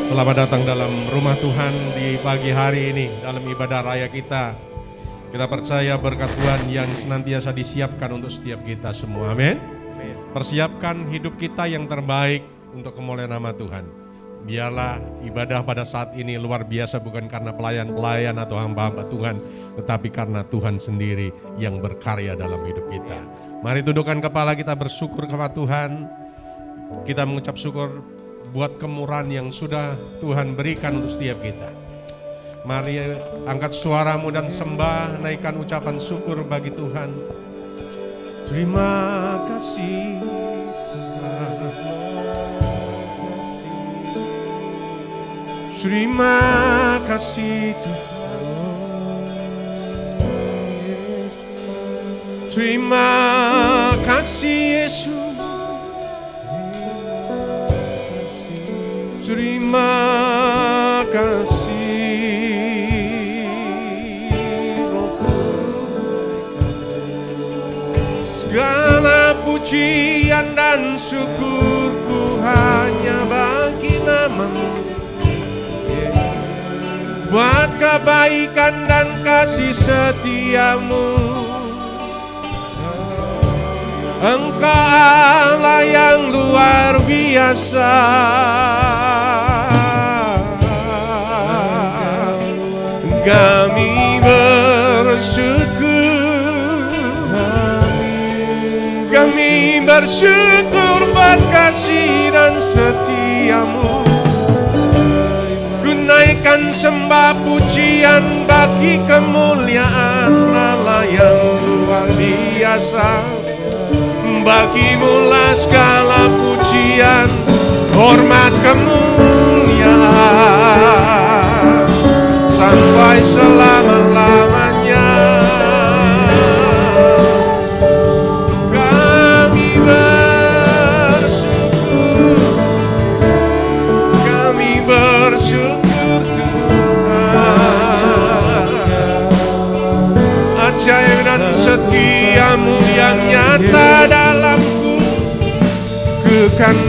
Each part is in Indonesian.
Selamat datang dalam rumah Tuhan di pagi hari ini, dalam ibadah raya kita. Kita percaya berkat Tuhan yang senantiasa disiapkan untuk setiap kita semua. Amin. Persiapkan hidup kita yang terbaik untuk kemuliaan nama Tuhan. Biarlah ibadah pada saat ini luar biasa, bukan karena pelayan-pelayan atau hamba-hamba Tuhan, tetapi karena Tuhan sendiri yang berkarya dalam hidup kita. Mari tundukkan kepala kita, bersyukur kepada Tuhan. Kita mengucap syukur buat kemurahan yang sudah Tuhan berikan untuk setiap kita. Mari angkat suaramu dan sembah, naikkan ucapan syukur bagi Tuhan. Terima kasih Tuhan. Terima kasih Tuhan. Terima kasih Yesus. Terima kasih segala pujian dan syukurku hanya bagi nama-Mu, buat kebaikan dan kasih setia-Mu. Engkau Allah yang luar biasa. Kami bersyukur, kami bersyukur buat kasih dan setia-Mu. Ku naikkan sembah pujian bagi kemuliaan Allah yang luar biasa. Bagimu-lah segala pujian, hormat, kemuliaan sampai selama-lamanya. Kami bersyukur Tuhan. Ajaib dan setia-Mu yang nyata dalamku, ku kan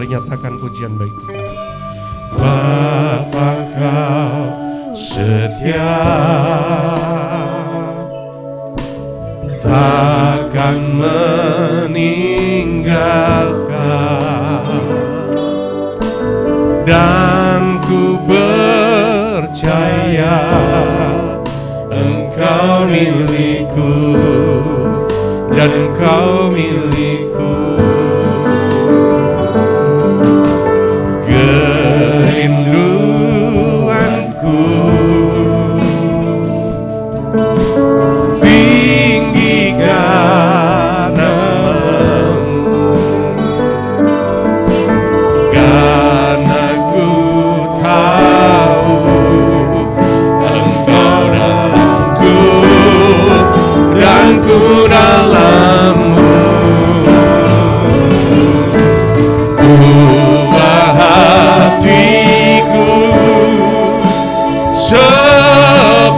nyatakan pujian baik. Bapa, Kau setia, takkan meninggalkan, dan ku percaya Engkau milikku dan Kau milikku.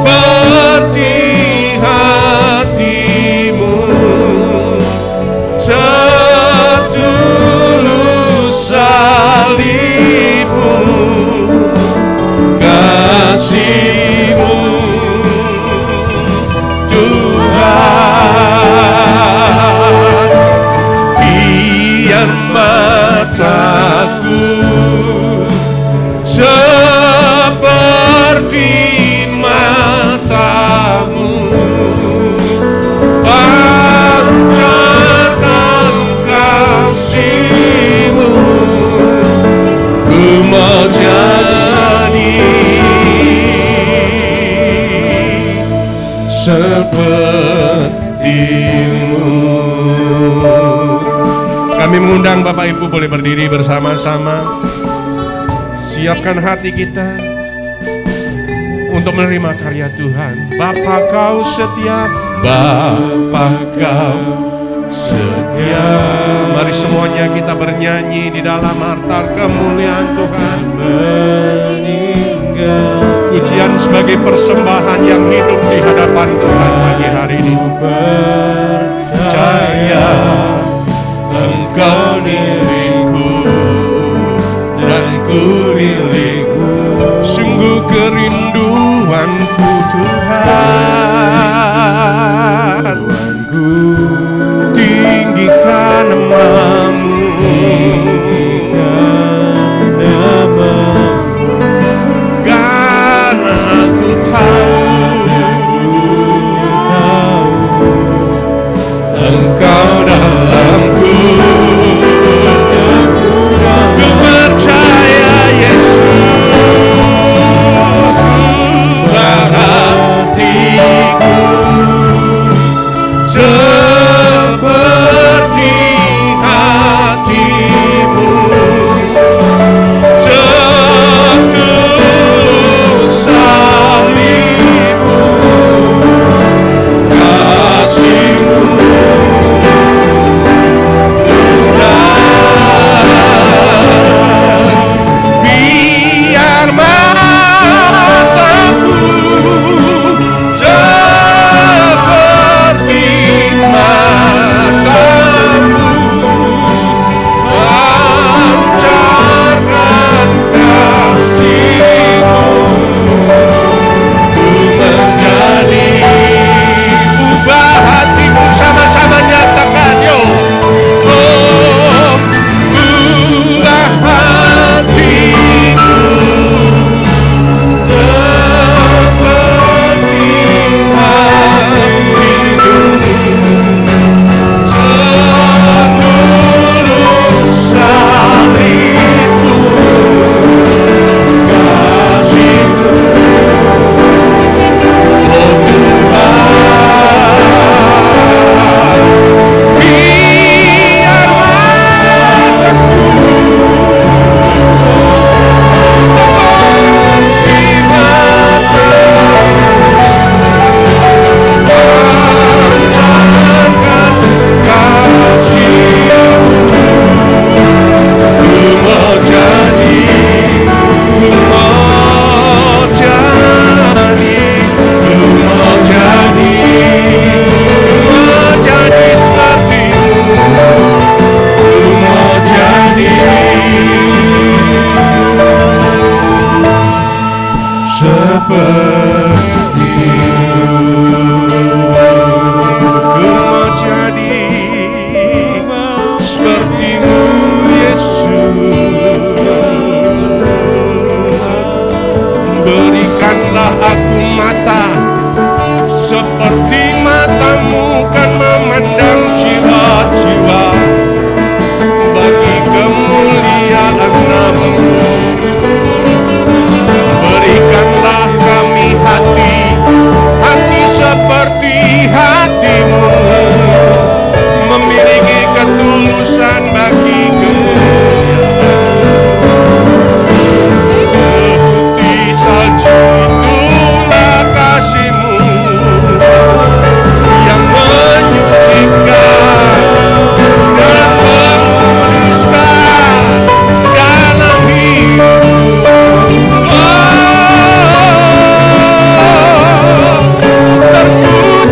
Seperti seperti-Mu. Kami mengundang Bapak Ibu boleh berdiri bersama-sama. Siapkan hati kita untuk menerima karya Tuhan. Bapa Kau setia, Bapa Kau setia. Mari semuanya kita bernyanyi di dalam altar kemuliaan Tuhan. Pujian sebagai persembahan yang hidup di hadapan Tuhan pagi hari ini. Percaya Engkau milikku dan ku milikmu. Sungguh kerinduanku Tuhan, tinggikan nama-Mu, karena aku tahu Engkau dalamku. Ku percaya Yesus, hatiku seperti hati-Mu, setulus salib-Mu, kasih-Mu. Biar mataku seperti mata-Mu, pancarkan kasih-Mu. Ku menjadi ubah hatimu, sama-sama nyatakan yo. Oh, ubah hatiku seperti hati-Mu, setulus salib-Mu, kasih-Mu. Oh Tuhan, biar mataku seperti mata-Mu, pancarkan kasih-Mu. Ku mau jadi, ku mau jadi, ku mau jadi, ku mau jadi seperti-Mu, ku mau jadi seperti-Mu. Ku mau jadi seperti-Mu Yesus. Berikanlah aku mata seperti mata-Mu kan memandang jiwa-jiwa bagi kemuliaan nama-Mu. Berikanlah kami hati seperti hati-Mu, memiliki ketulusan bagi putih salju. Itulah kasih-Mu yang menyucikan dan memuluskan dalam hidup. Oh, terpuji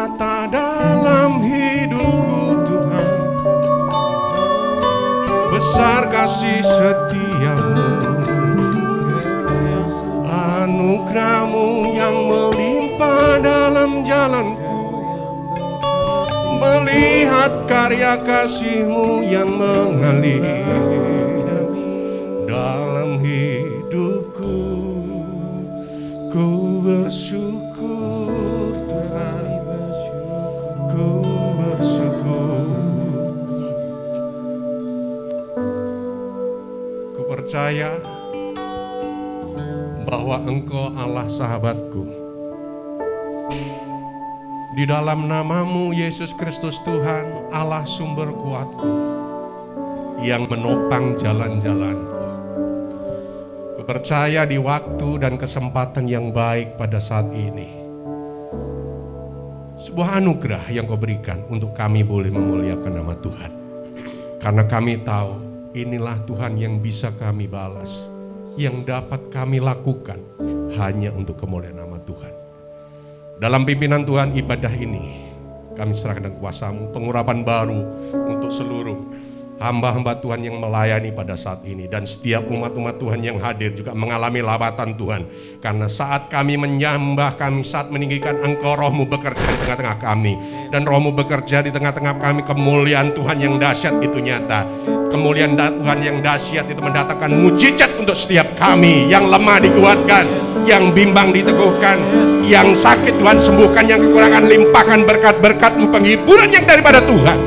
nyata dalam hidupku Tuhan. Besar kasih setiamu, anugerahmu yang melimpah dalam jalanku. Melihat karya kasih-Mu yang mengalir dalam hidupku, ku bersyukur Tuhan, ku bersyukur. Ku percaya bahwa Engkau Allah sahabatku. Di dalam nama-Mu Yesus Kristus Tuhan, Allah sumber kuatku, yang menopang jalan-jalanku. Ku percaya di waktu dan kesempatan yang baik pada saat ini, sebuah anugerah yang Kau berikan untuk kami boleh memuliakan nama Tuhan. Karena kami tahu inilah Tuhan yang bisa kami balas, yang dapat kami lakukan hanya untuk kemuliaan nama Tuhan. Dalam pimpinan Tuhan ibadah ini, kami serahkan dalam kuasa-Mu pengurapan baru untuk seluruh hamba-hamba Tuhan yang melayani pada saat ini. Dan setiap umat-umat Tuhan yang hadir juga mengalami lawatan Tuhan. Karena saat kami menyembah, kami saat meninggikan Engkau, Roh-Mu bekerja di tengah-tengah kami. Dan Roh-Mu bekerja di tengah-tengah kami, kemuliaan Tuhan yang dahsyat itu nyata. Kemuliaan Tuhan yang dahsyat itu mendatangkan mujizat untuk setiap kami. Yang lemah dikuatkan, yang bimbang diteguhkan, yang sakit Tuhan sembuhkan, yang kekurangan limpahkan berkat-berkat-Mu, penghiburan yang daripada Tuhan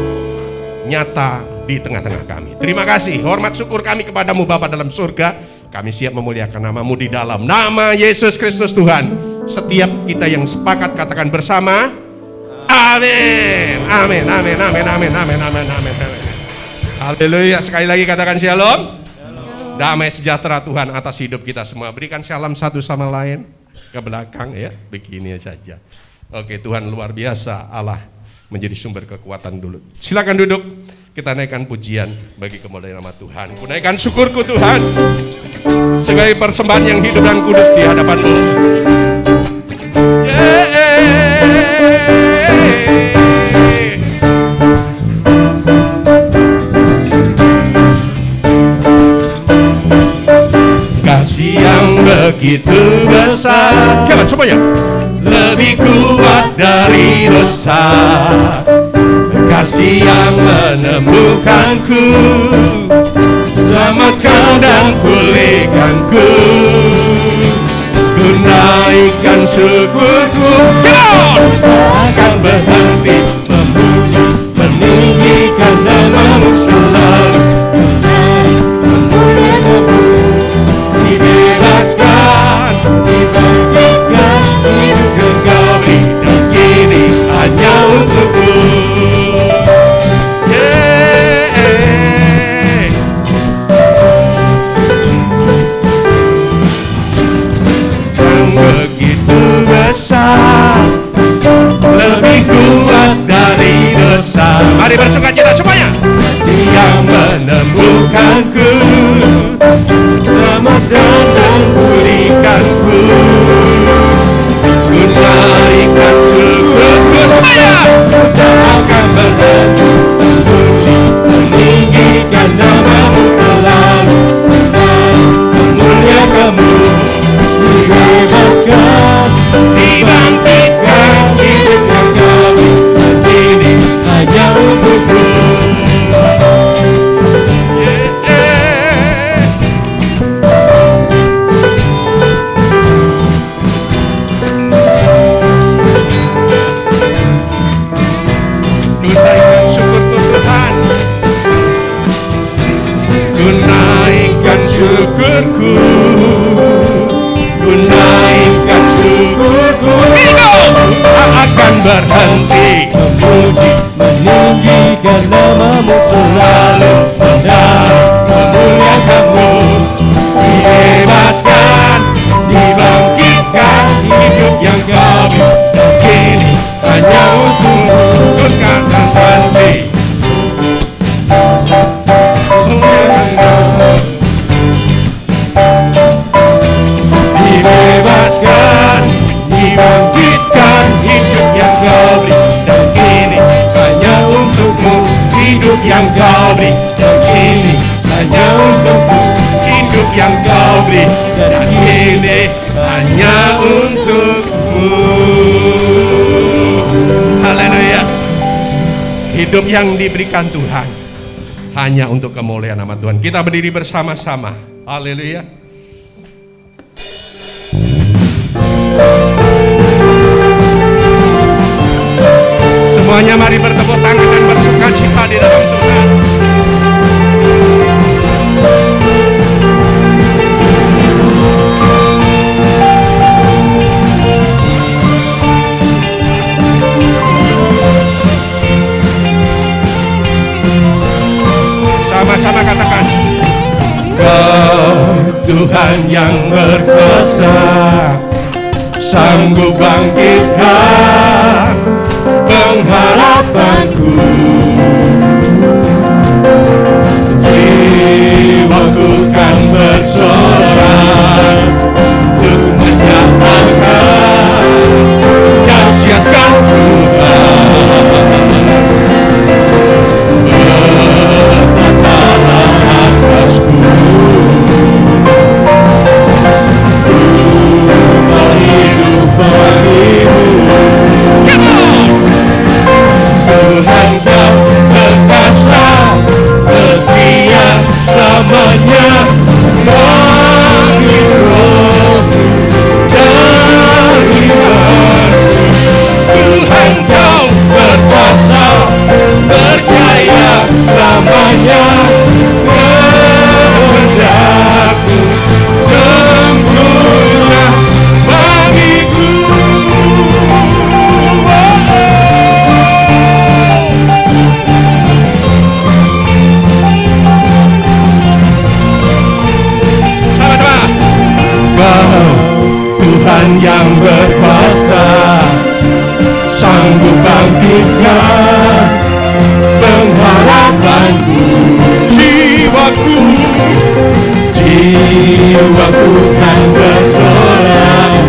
nyata di tengah-tengah kami. Terima kasih, hormat syukur kami kepadamu Bapa dalam surga. Kami siap memuliakan nama-Mu di dalam nama Yesus Kristus Tuhan. Setiap kita yang sepakat katakan bersama, amin, amin, amin, amin, amin, amin, amin, amin, amin. Haleluya. Sekali lagi katakan shalom. Damai sejahtera Tuhan atas hidup kita semua. Berikan shalom satu sama lain ke belakang ya, begini saja. Oke, Tuhan luar biasa, Allah menjadi sumber kekuatan dulu. Silakan duduk, kita naikkan pujian bagi kemuliaan nama Tuhan. Ku naikkan syukurku Tuhan sebagai persembahan yang hidup dan kudus di hadapan-Mu. Kasih yang begitu besar, coba semuanya, lebih kuat dari dosa. Kasih yang menemukanku, selamatkan dan pulihkanku. Ku naikkan syukurku, akan berhenti memuji, meninggikan nama-Mu selalu. Dibebaskan, dibagikan, hidup Engkau beri, dan kini hanya untuk-Mu. Yang begitu besar, lebih kuat dari dosa. Mari bersukacita semuanya. Yang menemukanku, selamatkan dan pulihkanku. Ku naikkan syukurku semuanya. Tak akan berhenti memuji, meninggikan nama-Mu selalu. Memuliakan-Mu, dibebaskan, dibangkitkan, hidup yang kami, dan ini hanya untuk-Mu. kau beri dan ini hanya untukku. Hidup yang kau beri dan ini hanya untukmu. Haleluya. Hidup yang diberikan Tuhan hanya untuk kemuliaan nama Tuhan. Kita berdiri bersama-sama. Haleluya. Semuanya mari bertepuk tangan dan bersuka cita di dalam Tuhan. Sama-sama katakan, Kau Tuhan yang berkuasa, sanggup bangkitkan pengharapanku. Jiwaku kan bersorak untuk menyatakan dahsyatkan Tuhan. Berkatalah atasku, berhidup bagimu. Tuhan kau perkasa, setia selamanya, bagi rohmu dan imanku. Tuhan kau perkasa, percaya selamanya, kehendakmu sempurna bagiku. Kau Tuhan yang berkuasa, sanggup bangkitkan pengharapanku. Jiwaku kan bersorak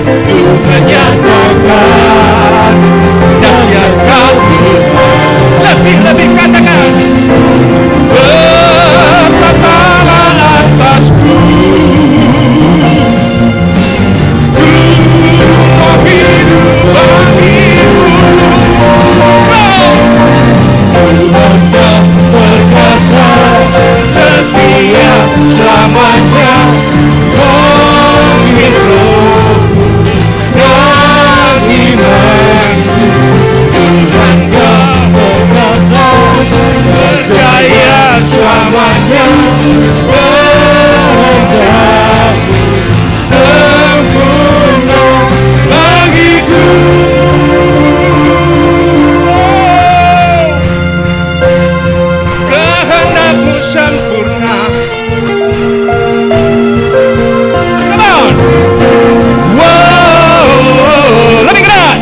untuk menyatakan dahsyat Tuhan. Lebih katakan, berkatalah atasku, hidup bagimu. Tuhan kau perkasa, setia selamanya, bangkit rohmu dan imanku. Tuhan kau perkasa, percaya selamanya, kehendakmu sempurna bagiku. Kehendakmu sempurna. Come on. Wow, lebih keras.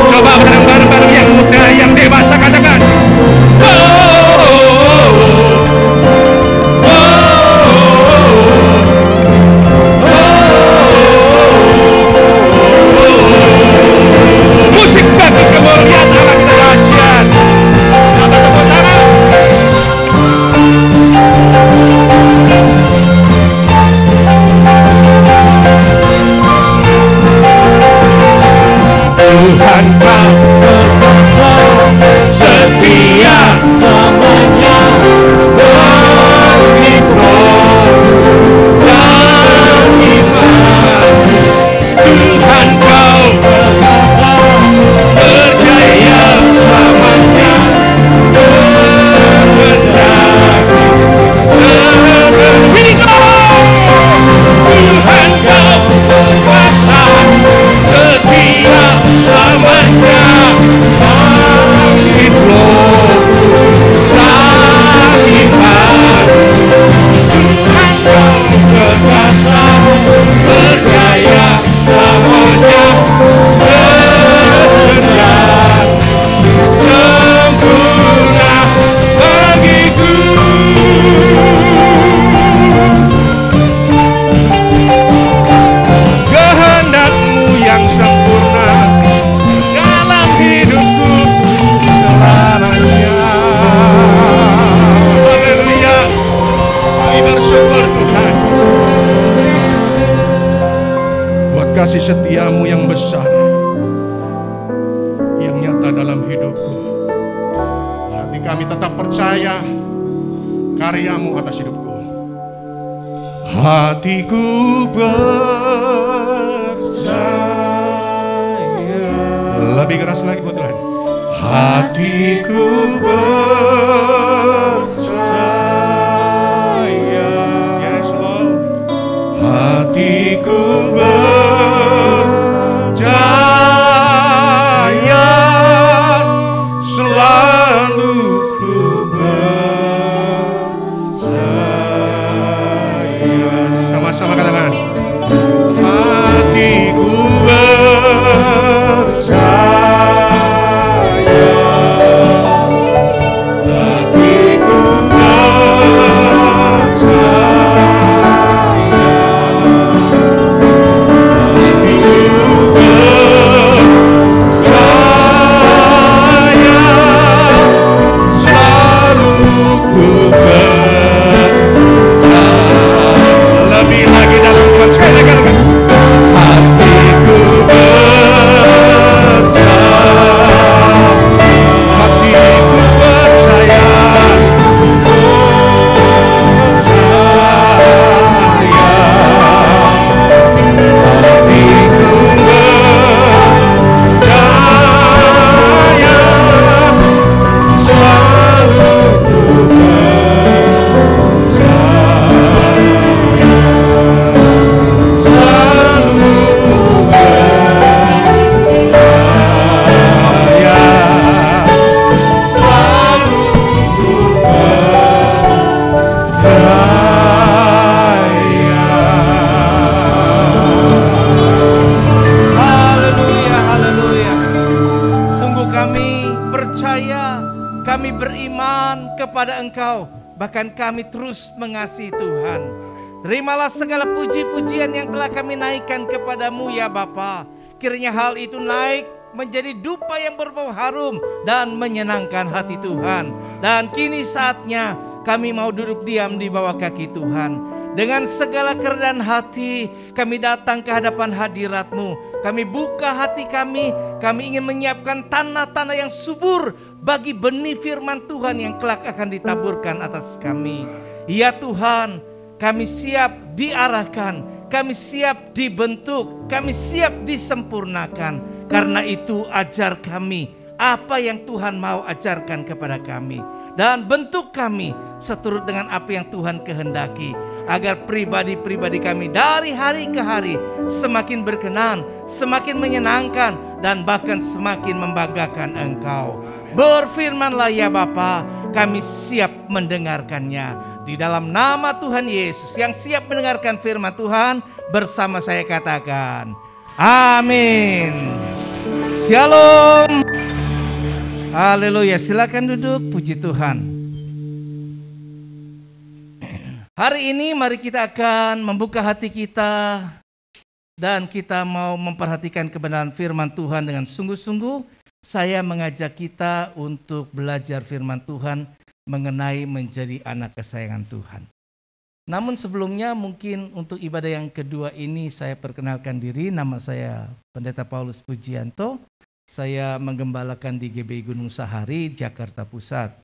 Coba bareng-bareng yang muda, yang dewasa katakan. Musik bagi kemuliaan Allah kita dahsyat. Apa tepuk tangan? Tuhan kau perkasa, setia selamanya, bangkit rohmu dan imanku. Tuhan kau perkasa, percaya selamanya, kehendakmu sempurna. Tuhan kau perkasa, setia selamanya, kasih setiamu yang besar, yang nyata dalam hidupku. Hati kami tetap percaya karyamu atas hidupku. Hatiku percaya. Lebih keras lagi buat Tuhan. Hatiku percaya. Yes Lord. Hatiku percaya, selalu ku percaya. Sama-sama katakan. Hatiku percaya. Hatiku lebih lagi dalam Tuhan, sekali lagi katakan. Hatiku percaya, kami beriman kepada Engkau, bahkan kami terus mengasihi Tuhan. Terimalah segala puji-pujian yang telah kami naikkan kepadamu ya Bapa. Kiranya hal itu naik menjadi dupa yang berbau harum dan menyenangkan hati Tuhan. Dan kini saatnya kami mau duduk diam di bawah kaki Tuhan. Dengan segala kerendahan hati kami datang ke hadapan hadirat-Mu. Kami buka hati kami ingin menyiapkan tanah-tanah yang subur bagi benih firman Tuhan yang kelak akan ditaburkan atas kami. Ya Tuhan, kami siap diarahkan, kami siap dibentuk, kami siap disempurnakan. Karena itu ajar kami apa yang Tuhan mau ajarkan kepada kami. Dan bentuk kami seturut dengan apa yang Tuhan kehendaki. Agar pribadi-pribadi kami dari hari ke hari semakin berkenan, semakin menyenangkan, dan bahkan semakin membanggakan Engkau. Berfirmanlah ya Bapa, kami siap mendengarkannya. Di dalam nama Tuhan Yesus yang siap mendengarkan firman Tuhan, bersama saya katakan, amin. Shalom. Haleluya, silakan duduk, puji Tuhan. Hari ini mari kita akan membuka hati kita dan kita mau memperhatikan kebenaran firman Tuhan dengan sungguh-sungguh. Saya mengajak kita untuk belajar firman Tuhan mengenai menjadi anak kesayangan Tuhan. Namun sebelumnya mungkin untuk ibadah yang kedua ini saya perkenalkan diri. Nama saya Pendeta Paulus Pujianto. Saya menggembalakan di GBI Gunung Sahari, Jakarta Pusat.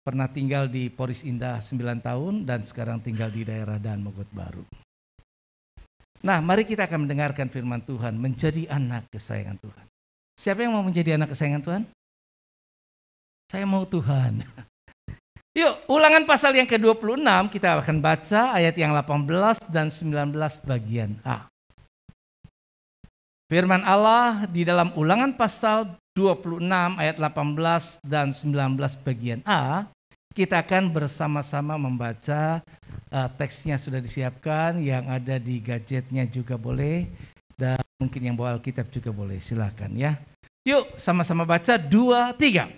Pernah tinggal di Poris Indah 9 tahun dan sekarang tinggal di daerah Dan Mogot Baru. Nah, mari kita akan mendengarkan firman Tuhan, menjadi anak kesayangan Tuhan. Siapa yang mau menjadi anak kesayangan Tuhan? Saya mau Tuhan. Yuk, Ulangan pasal yang ke-26 kita akan baca ayat yang 18 dan 19 bagian A. Firman Allah di dalam Ulangan pasal 26 ayat 18 dan 19 bagian A, kita akan bersama-sama membaca. Teksnya sudah disiapkan, yang ada di gadgetnya juga boleh, dan mungkin yang bawa Alkitab juga boleh, silakan ya. Yuk sama-sama baca, 2, 3.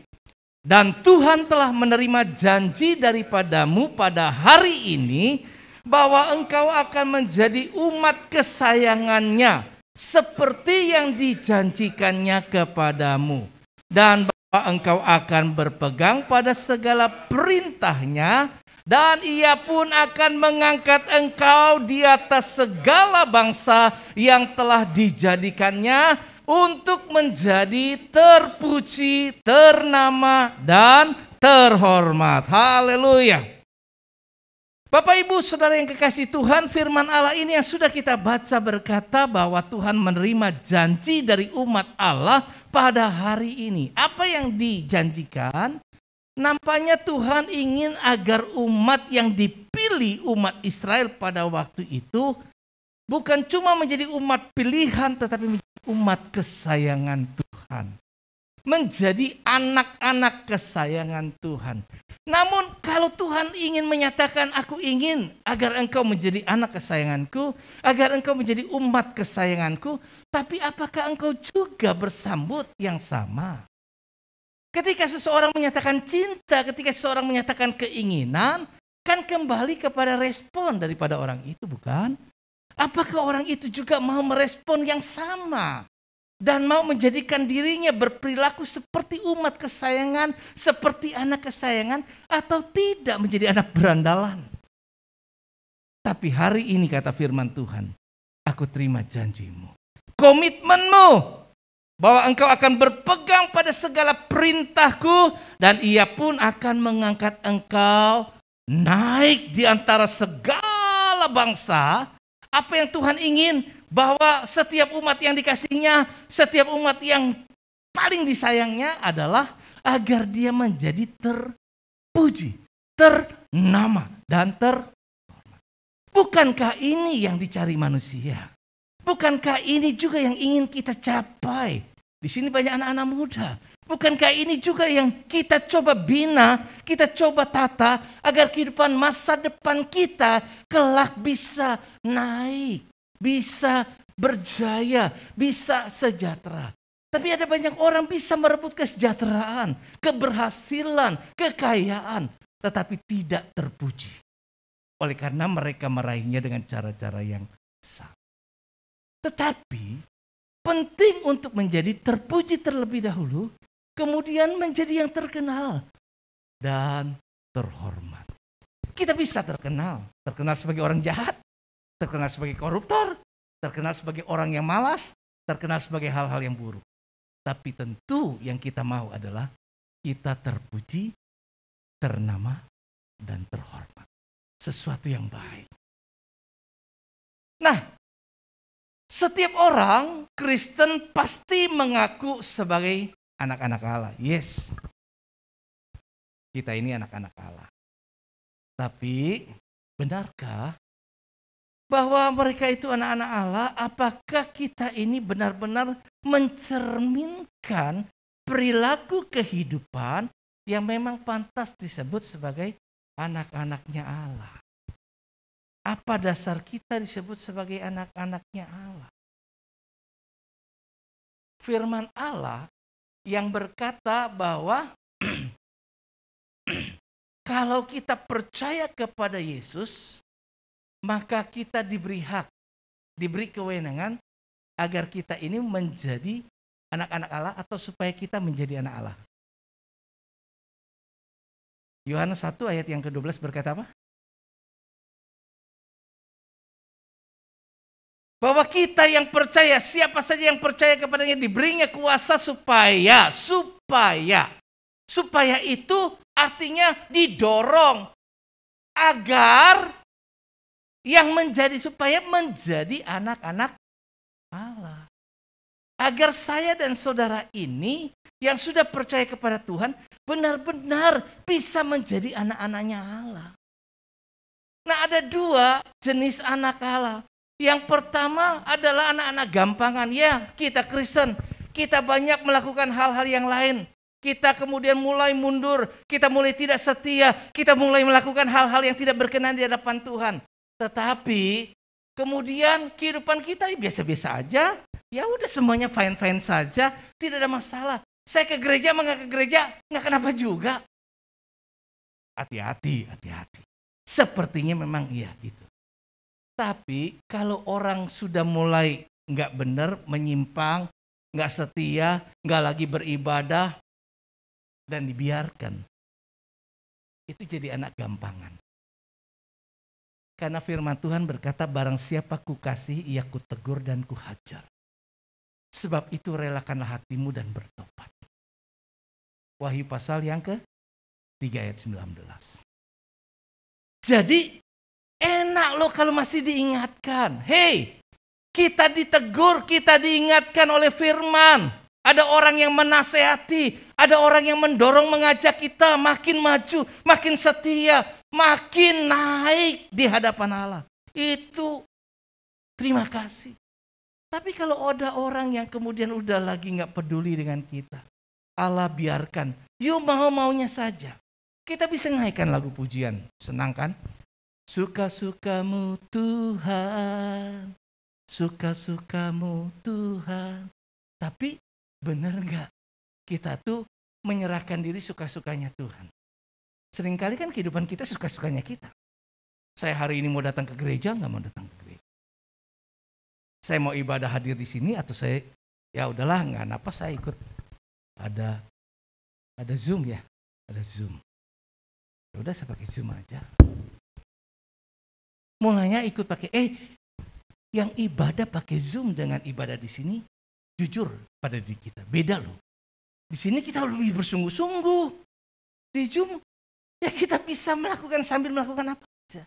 Dan Tuhan telah menerima janji daripadamu pada hari ini, bahwa engkau akan menjadi umat kesayangannya, seperti yang dijanjikannya kepadamu, dan bahwa engkau akan berpegang pada segala perintahnya dan ia pun akan mengangkat engkau di atas segala bangsa yang telah dijadikannya untuk menjadi terpuji, ternama, dan terhormat. Haleluya. Bapak Ibu Saudara yang kekasih Tuhan, firman Allah ini yang sudah kita baca berkata bahwa Tuhan menerima janji dari umat Allah pada hari ini. Apa yang dijanjikan? Nampaknya Tuhan ingin agar umat yang dipilih umat Israel pada waktu itu bukan cuma menjadi umat pilihan tetapi menjadi umat kesayangan Tuhan. Menjadi anak-anak kesayangan Tuhan. Namun kalau Tuhan ingin menyatakan, aku ingin agar engkau menjadi anak kesayanganku, agar engkau menjadi umat kesayanganku, tapi apakah engkau juga bersambut yang sama? Ketika seseorang menyatakan cinta, ketika seseorang menyatakan keinginan, kan kembali kepada respon daripada orang itu, bukan? Apakah orang itu juga mau merespon yang sama? Dan mau menjadikan dirinya berperilaku seperti umat kesayangan, seperti anak kesayangan, atau tidak menjadi anak berandalan. Tapi hari ini kata firman Tuhan, aku terima janjimu, komitmenmu, bahwa engkau akan berpegang pada segala perintahku, dan ia pun akan mengangkat engkau naik di antara segala bangsa. Apa yang Tuhan ingin? Bahwa setiap umat yang dikasihnya, setiap umat yang paling disayangnya adalah agar dia menjadi terpuji, ternama, dan terhormat. Bukankah ini yang dicari manusia? Bukankah ini juga yang ingin kita capai? Di sini banyak anak-anak muda. Bukankah ini juga yang kita coba bina, kita coba tata agar kehidupan masa depan kita kelak bisa naik, bisa berjaya, bisa sejahtera. Tapi ada banyak orang bisa merebut kesejahteraan, keberhasilan, kekayaan, tetapi tidak terpuji. Oleh karena mereka meraihnya dengan cara-cara yang salah. Tetapi penting untuk menjadi terpuji terlebih dahulu, kemudian menjadi yang terkenal dan terhormat. Kita bisa terkenal sebagai orang jahat, terkenal sebagai koruptor, terkenal sebagai orang yang malas, terkenal sebagai hal-hal yang buruk. Tapi tentu yang kita mau adalah kita terpuji, ternama, dan terhormat. Sesuatu yang baik. Nah, setiap orang Kristen pasti mengaku sebagai anak-anak Allah. Yes, kita ini anak-anak Allah. Tapi benarkah bahwa mereka itu anak-anak Allah? Apakah kita ini benar-benar mencerminkan perilaku kehidupan yang memang pantas disebut sebagai anak-anaknya Allah? Apa dasar kita disebut sebagai anak-anaknya Allah? Firman Allah yang berkata bahwa kalau kita percaya kepada Yesus, maka kita diberi hak, diberi kewenangan agar kita ini menjadi anak-anak Allah atau supaya kita menjadi anak Allah. Yohanes 1 ayat yang ke-12 berkata apa? Bahwa kita yang percaya, siapa saja yang percaya kepadanya diberinya kuasa supaya itu artinya didorong agar yang supaya menjadi anak-anak Allah. Agar saya dan saudara ini yang sudah percaya kepada Tuhan benar-benar bisa menjadi anak-anaknya Allah. Nah, ada dua jenis anak Allah. Yang pertama adalah anak-anak gampangan. Ya, kita Kristen, kita banyak melakukan hal-hal yang lain. Kita kemudian mulai mundur, kita mulai tidak setia, kita mulai melakukan hal-hal yang tidak berkenan di hadapan Tuhan. Tetapi kemudian kehidupan kita biasa-biasa aja. Ya udah, semuanya fine-fine saja, tidak ada masalah. Saya ke gereja, nggak ke gereja, nggak kenapa juga. Hati-hati. Sepertinya memang iya gitu. Tapi kalau orang sudah mulai nggak benar, menyimpang, nggak setia, nggak lagi beribadah, dan dibiarkan, itu jadi anak gampangan. Karena firman Tuhan berkata, barang siapa kukasihi, ia kutegur dan kuhajar. Sebab itu relakanlah hatimu dan bertobat. Wahyu pasal yang ke-3 ayat 19. Jadi enak loh kalau masih diingatkan. Hei, kita ditegur, kita diingatkan oleh firman. Ada orang yang menasehati, ada orang yang mendorong mengajak kita makin maju, makin setia, makin naik di hadapan Allah. Itu terima kasih. Tapi kalau ada orang yang kemudian udah lagi gak peduli dengan kita, Allah biarkan, yuk mau-maunya saja. Kita bisa naikkan lagu pujian, senang kan? Suka-sukamu Tuhan, suka-sukamu Tuhan. Tapi benar gak kita tuh menyerahkan diri suka-sukanya Tuhan? Seringkali kan kehidupan kita suka-sukanya kita. Saya hari ini mau datang ke gereja, gak mau datang ke gereja. Saya mau ibadah hadir di sini atau saya, ya udahlah gak apa saya ikut. Ada Zoom ya, ada Zoom. Ya udah saya pakai Zoom aja. Mulanya ikut pakai, yang ibadah pakai Zoom dengan ibadah di sini, jujur pada diri kita, beda loh. Di sini kita lebih bersungguh-sungguh. Di Zoom, ya kita bisa melakukan sambil melakukan apa aja.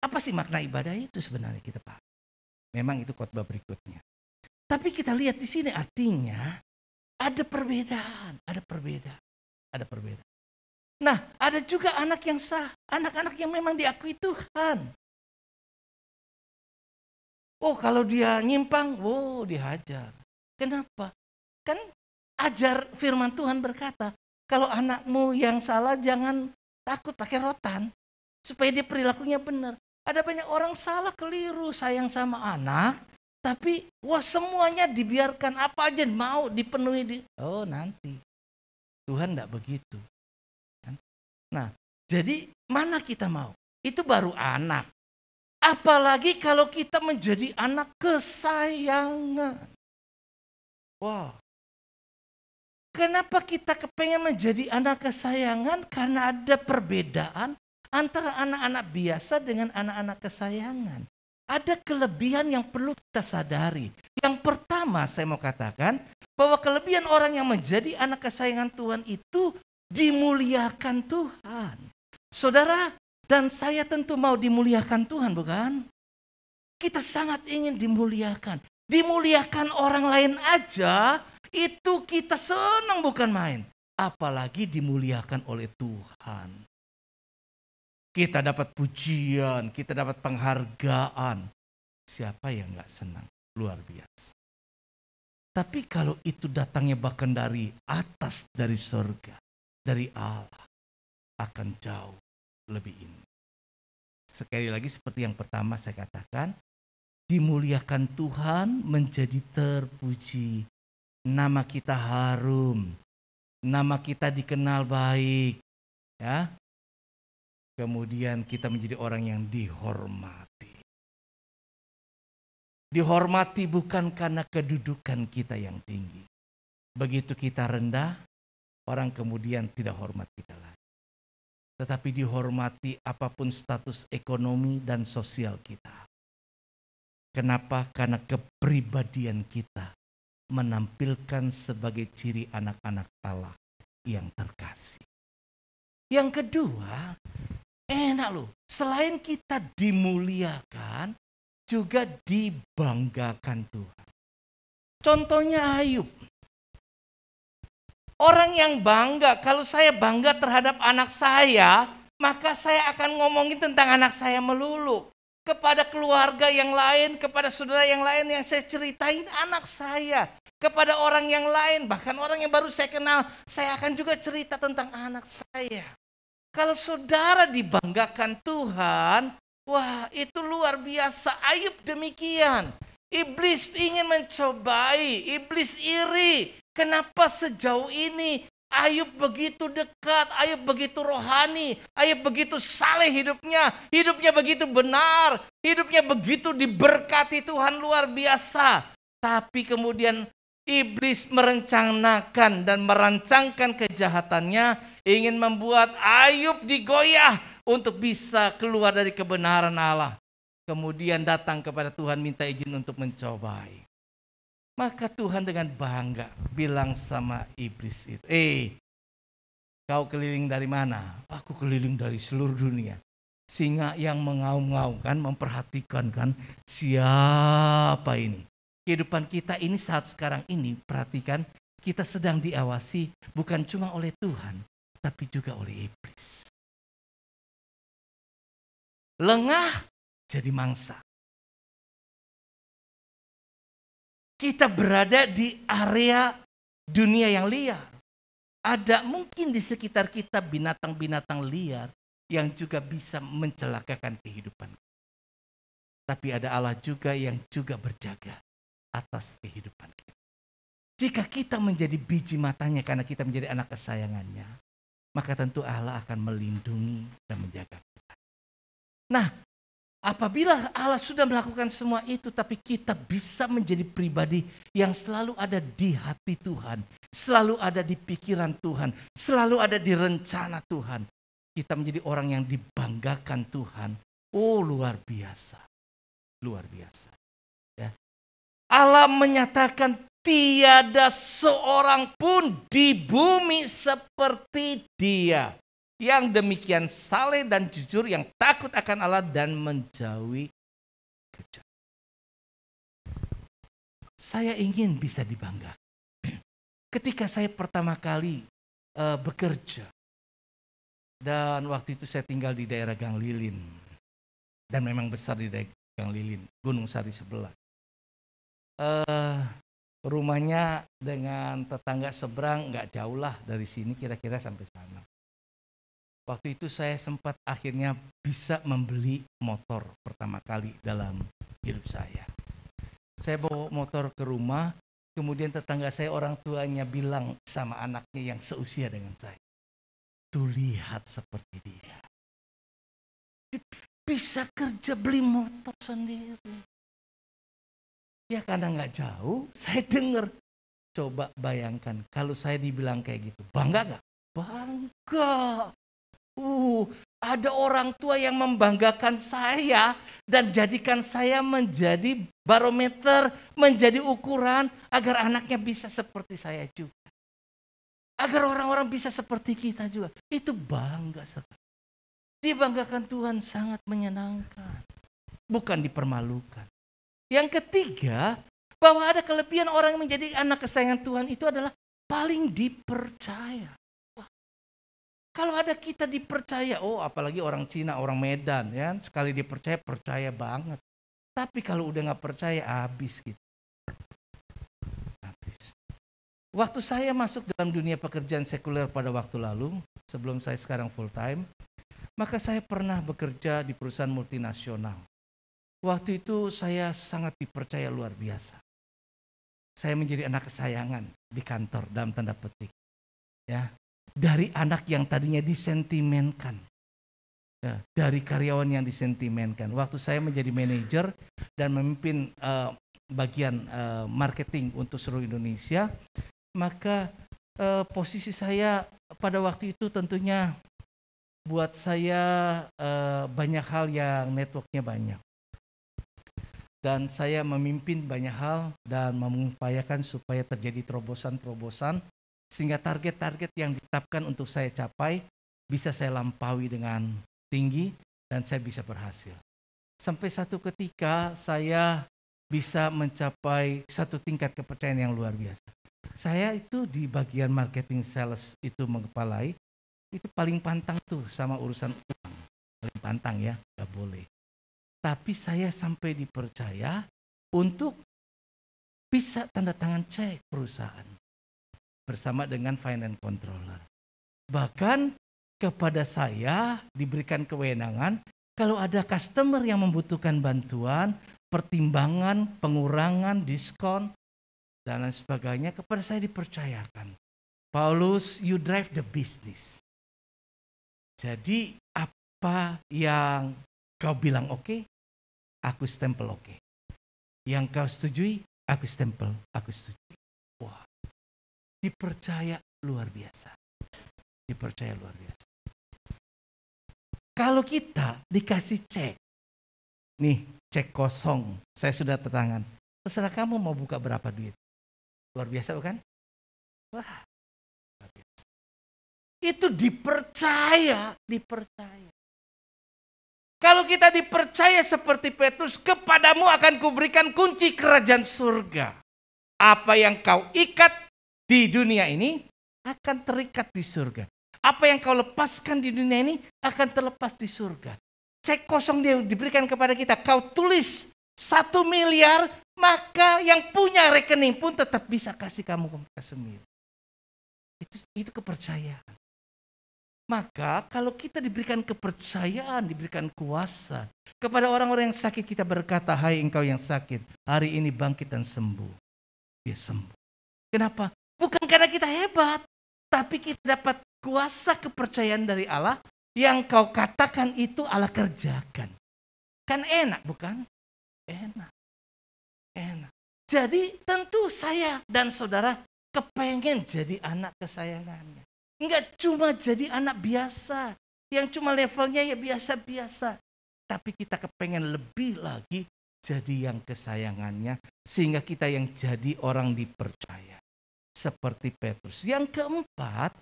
Apa sih makna ibadah itu sebenarnya kita paham. Memang itu khotbah berikutnya. Tapi kita lihat di sini artinya ada perbedaan, ada perbedaan. Nah, ada juga anak yang sah, anak-anak yang memang diakui Tuhan. Oh, kalau dia nyimpang, dihajar. Kenapa? Kan ajar firman Tuhan berkata, kalau anakmu yang salah jangan takut pakai rotan. Supaya dia perilakunya benar. Ada banyak orang salah, keliru, sayang sama anak. Tapi semuanya dibiarkan, apa aja mau dipenuhi. Nanti. Tuhan enggak begitu. Nah, jadi mana kita mau? Itu baru anak. Apalagi kalau kita menjadi anak kesayangan. Wow. Kenapa kita kepengen menjadi anak kesayangan? Karena ada perbedaan antara anak-anak biasa dengan anak-anak kesayangan. Ada kelebihan yang perlu kita sadari. Yang pertama saya mau katakan bahwa kelebihan orang yang menjadi anak kesayangan Tuhan itu dimuliakan Tuhan. Saudara dan saya tentu mau dimuliakan Tuhan, bukan? Kita sangat ingin dimuliakan. Dimuliakan orang lain aja, itu kita senang bukan main. Apalagi dimuliakan oleh Tuhan. Kita dapat pujian, kita dapat penghargaan. Siapa yang gak senang? Luar biasa. Tapi kalau itu datangnya bahkan dari atas, dari surga, dari Allah, akan jauh lebih indah. Sekali lagi seperti yang pertama saya katakan, dimuliakan Tuhan, menjadi terpuji. Nama kita harum, nama kita dikenal baik, ya. Kemudian kita menjadi orang yang dihormati. Dihormati bukan karena kedudukan kita yang tinggi. Begitu kita rendah, orang kemudian tidak hormat kita lagi. Tetapi dihormati apapun status ekonomi dan sosial kita. Kenapa? Karena kepribadian kita menampilkan sebagai ciri anak-anak Allah yang terkasih. Yang kedua, enak loh. Selain kita dimuliakan, juga dibanggakan Tuhan. Contohnya Ayub. Orang yang bangga, kalau saya bangga terhadap anak saya, maka saya akan ngomongin tentang anak saya melulu. Kepada keluarga yang lain, kepada saudara yang lain yang saya ceritain anak saya. Kepada orang yang lain, bahkan orang yang baru saya kenal, saya akan juga cerita tentang anak saya. Kalau saudara dibanggakan Tuhan, wah itu luar biasa. Ayub demikian. Iblis ingin mencobai, iblis iri. Kenapa sejauh ini Ayub begitu dekat, Ayub begitu rohani, Ayub begitu saleh hidupnya begitu benar, hidupnya begitu diberkati Tuhan luar biasa. Tapi kemudian iblis merencanakan dan merancangkan kejahatannya, ingin membuat Ayub digoyah untuk bisa keluar dari kebenaran Allah. kemudian datang kepada Tuhan minta izin untuk mencobai. Maka Tuhan dengan bangga bilang sama iblis itu, kau keliling dari mana? Aku keliling dari seluruh dunia. Singa yang mengaum-ngaum kan, memperhatikan kan, siapa ini? Kehidupan kita ini saat sekarang ini, perhatikan, kita sedang diawasi bukan cuma oleh Tuhan, tapi juga oleh iblis. Lengah jadi mangsa. Kita berada di area dunia yang liar. Ada mungkin di sekitar kita binatang-binatang liar yang juga bisa mencelakakan kehidupan. Tapi ada Allah juga yang juga berjaga atas kehidupan kita. Jika kita menjadi biji matanya karena kita menjadi anak kesayangannya, maka tentu Allah akan melindungi dan menjaga kita. Nah, apabila Allah sudah melakukan semua itu, tapi kita bisa menjadi pribadi yang selalu ada di hati Tuhan, selalu ada di pikiran Tuhan, selalu ada di rencana Tuhan. Kita menjadi orang yang dibanggakan Tuhan. Oh, luar biasa. Luar biasa. Ya. Allah menyatakan tiada seorang pun di bumi seperti Dia, yang demikian saleh dan jujur, yang takut akan Allah dan menjauhi kejahatan. Saya ingin bisa dibanggakan. Ketika saya pertama kali bekerja, dan waktu itu saya tinggal di daerah Gang Lilin, dan memang besar di daerah Gang Lilin, Gunung Sari sebelah. Rumahnya dengan tetangga seberang nggak jauh lah dari sini, kira-kira sampai sana. Waktu itu saya sempat akhirnya bisa membeli motor pertama kali dalam hidup saya. Saya bawa motor ke rumah, kemudian tetangga saya orang tuanya bilang sama anaknya yang seusia dengan saya, tuh lihat seperti dia. Bisa kerja beli motor sendiri. Ya karena nggak jauh, saya dengar. Coba bayangkan kalau saya dibilang kayak gitu, bangga nggak? Bangga. Ada orang tua yang membanggakan saya dan jadikan saya menjadi barometer, menjadi ukuran agar anaknya bisa seperti saya juga. Agar orang-orang bisa seperti kita juga. Itu bangga sekali. Dibanggakan Tuhan sangat menyenangkan. Bukan dipermalukan. Yang ketiga, bahwa ada kelebihan orang yang menjadi anak kesayangan Tuhan itu adalah paling dipercaya. Kalau ada kita dipercaya, apalagi orang Cina, orang Medan, ya, sekali dipercaya, percaya banget. Tapi kalau udah nggak percaya, habis gitu. Habis. Waktu saya masuk dalam dunia pekerjaan sekuler pada waktu lalu, sebelum saya sekarang full time, maka saya pernah bekerja di perusahaan multinasional. Waktu itu saya sangat dipercaya luar biasa. Saya menjadi anak kesayangan di kantor dalam tanda petik. Ya. Dari anak yang tadinya disentimenkan, ya, dari karyawan yang disentimenkan. Waktu saya menjadi manajer dan memimpin bagian marketing untuk seluruh Indonesia, maka posisi saya pada waktu itu tentunya buat saya banyak hal yang networknya banyak. Dan saya memimpin banyak hal dan mengupayakan supaya terjadi terobosan-terobosan sehingga target-target yang ditetapkan untuk saya capai bisa saya lampaui dengan tinggi dan saya bisa berhasil. Sampai satu ketika saya bisa mencapai satu tingkat kepercayaan yang luar biasa. Saya itu di bagian marketing sales itu mengepalai, itu paling pantang tuh sama urusan uang. Paling pantang ya, gak boleh. Tapi saya sampai dipercaya untuk bisa tanda tangan cek perusahaan bersama dengan finance controller. Bahkan kepada saya diberikan kewenangan kalau ada customer yang membutuhkan bantuan, pertimbangan, pengurangan, diskon, dan lain sebagainya, kepada saya dipercayakan. Paulus, you drive the business. Jadi apa yang kau bilang oke, aku stempel oke. Yang kau setujui, aku stempel, aku setujui. Wah, dipercaya luar biasa. Dipercaya luar biasa. Kalau kita dikasih cek, nih cek kosong, saya sudah tangan. Terserah kamu mau buka berapa duit. Luar biasa bukan? Wah, luar biasa. Itu dipercaya. Kalau kita dipercaya seperti Petrus, kepadamu akan kuberikan kunci kerajaan surga. Apa yang kau ikat di dunia ini akan terikat di surga. Apa yang kau lepaskan di dunia ini akan terlepas di surga. Cek kosong dia diberikan kepada kita. Kau tulis 1 miliar, maka yang punya rekening pun tetap bisa kasih kamu semil. Itu kepercayaan. Maka kalau kita diberikan kepercayaan, diberikan kuasa kepada orang-orang yang sakit, kita berkata, hai engkau yang sakit, hari ini bangkit dan sembuh. Dia sembuh. Kenapa? Bukan karena kita hebat, tapi kita dapat kuasa kepercayaan dari Allah. Yang kau katakan itu Allah kerjakan. Kan enak bukan? Enak. Jadi tentu saya dan saudara kepengen jadi anak kesayangannya. Enggak cuma jadi anak biasa, yang cuma levelnya ya biasa-biasa. Tapi kita kepengen lebih lagi jadi yang kesayangannya, sehingga kita yang jadi orang dipercaya. Seperti Petrus. Yang keempat,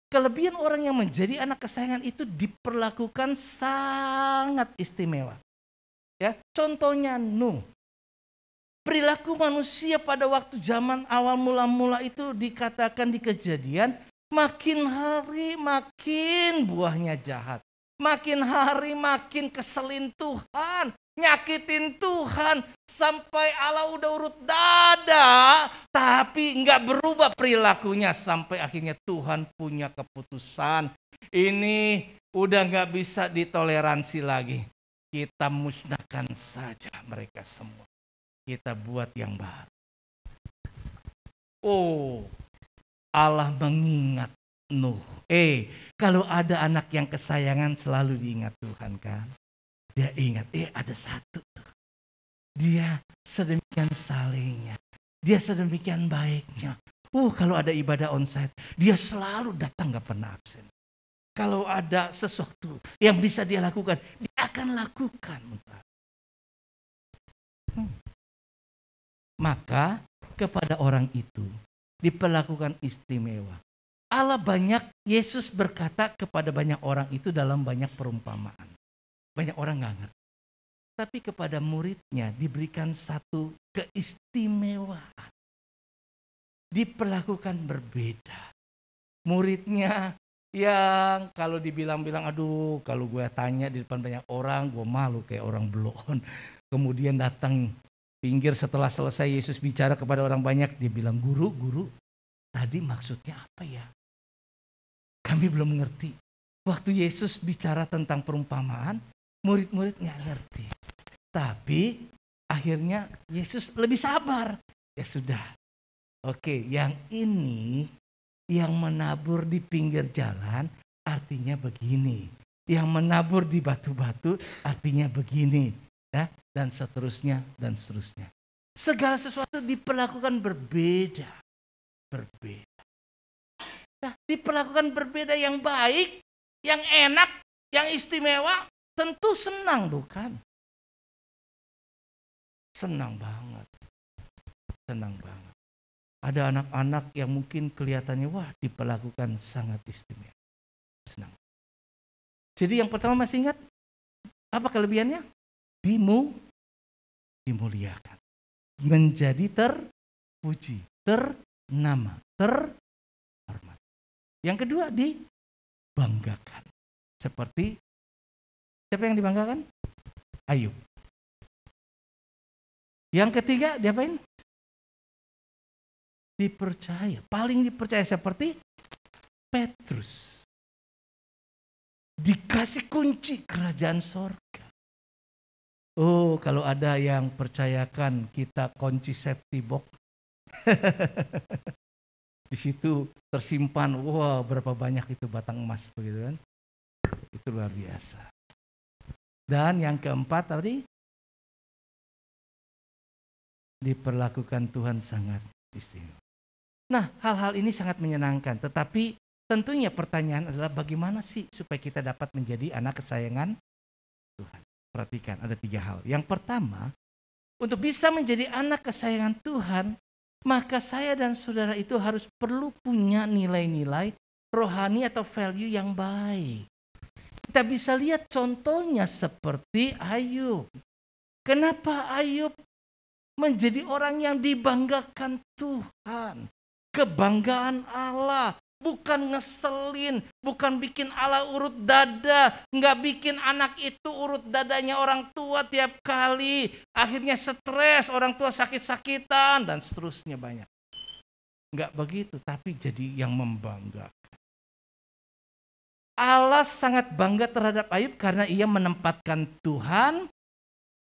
kelebihan orang yang menjadi anak kesayangan itu diperlakukan sangat istimewa. Ya, contohnya Nuh. Perilaku manusia pada waktu zaman awal mula-mula itu dikatakan di Kejadian, makin hari makin buahnya jahat. Makin hari makin keselin Tuhan, nyakitin Tuhan. Sampai Allah udah urut dada, tapi nggak berubah perilakunya. Sampai akhirnya Tuhan punya keputusan. Ini udah nggak bisa ditoleransi lagi. Kita musnahkan saja mereka semua. Kita buat yang baru. Oh, Allah mengingat Nuh. Kalau ada anak yang kesayangan selalu diingat Tuhan kan. Dia ingat, ada satu tuh. Dia sedemikian salehnya. Dia sedemikian baiknya. Kalau ada ibadah onsite, dia selalu datang, gak pernah absen. Kalau ada sesuatu yang bisa dia lakukan, dia akan lakukan. Maka kepada orang itu diperlakukan istimewa. Allah Yesus berkata kepada banyak orang itu dalam banyak perumpamaan. Banyak orang gak ngerti. Tapi kepada muridnya diberikan satu keistimewaan. Diperlakukan berbeda. Muridnya yang kalau dibilang-bilang, aduh kalau gue tanya di depan banyak orang, gue malu kayak orang belon. Kemudian datang pinggir setelah selesai Yesus bicara kepada orang banyak, dia bilang, guru, tadi maksudnya apa ya? Kami belum mengerti. Waktu Yesus bicara tentang perumpamaan, murid-murid gak ngerti. Tapi akhirnya Yesus lebih sabar. Ya sudah. Oke, yang ini yang menabur di pinggir jalan artinya begini. Yang menabur di batu-batu artinya begini. Ya, dan seterusnya. Segala sesuatu diperlakukan berbeda. Nah, diperlakukan berbeda yang baik, yang enak, yang istimewa, tentu senang bukan? Senang banget. Ada anak-anak yang mungkin kelihatannya diperlakukan sangat istimewa. Senang. Jadi yang pertama masih ingat apa kelebihannya? Dimuliakan. Menjadi terpuji, ternama, terhormat. Yang kedua dibanggakan. Seperti siapa yang dibanggakan? Ayub. Yang ketiga diapain? Dipercaya. Paling dipercaya seperti Petrus. Dikasih kunci kerajaan sorga. Kalau ada yang percayakan kita kunci safety box. Di situ tersimpan, berapa banyak itu batang emas begitu kan. Itu luar biasa. Dan yang keempat tadi, diperlakukan Tuhan sangat istimewa. Nah, hal-hal ini sangat menyenangkan, tetapi tentunya pertanyaan adalah bagaimana sih supaya kita dapat menjadi anak kesayangan Tuhan. Perhatikan, ada 3 hal. Yang pertama, untuk bisa menjadi anak kesayangan Tuhan, maka saya dan saudara itu harus perlu punya nilai-nilai rohani atau value yang baik. Kita bisa lihat contohnya seperti Ayub. Kenapa Ayub menjadi orang yang dibanggakan Tuhan? Kebanggaan Allah. Bukan ngeselin, bukan bikin Allah urut dada, nggak bikin anak itu urut dadanya orang tua tiap kali. Akhirnya stres, orang tua sakit-sakitan dan seterusnya banyak. Nggak begitu, tapi jadi yang membanggakan. Allah sangat bangga terhadap Ayub karena ia menempatkan Tuhan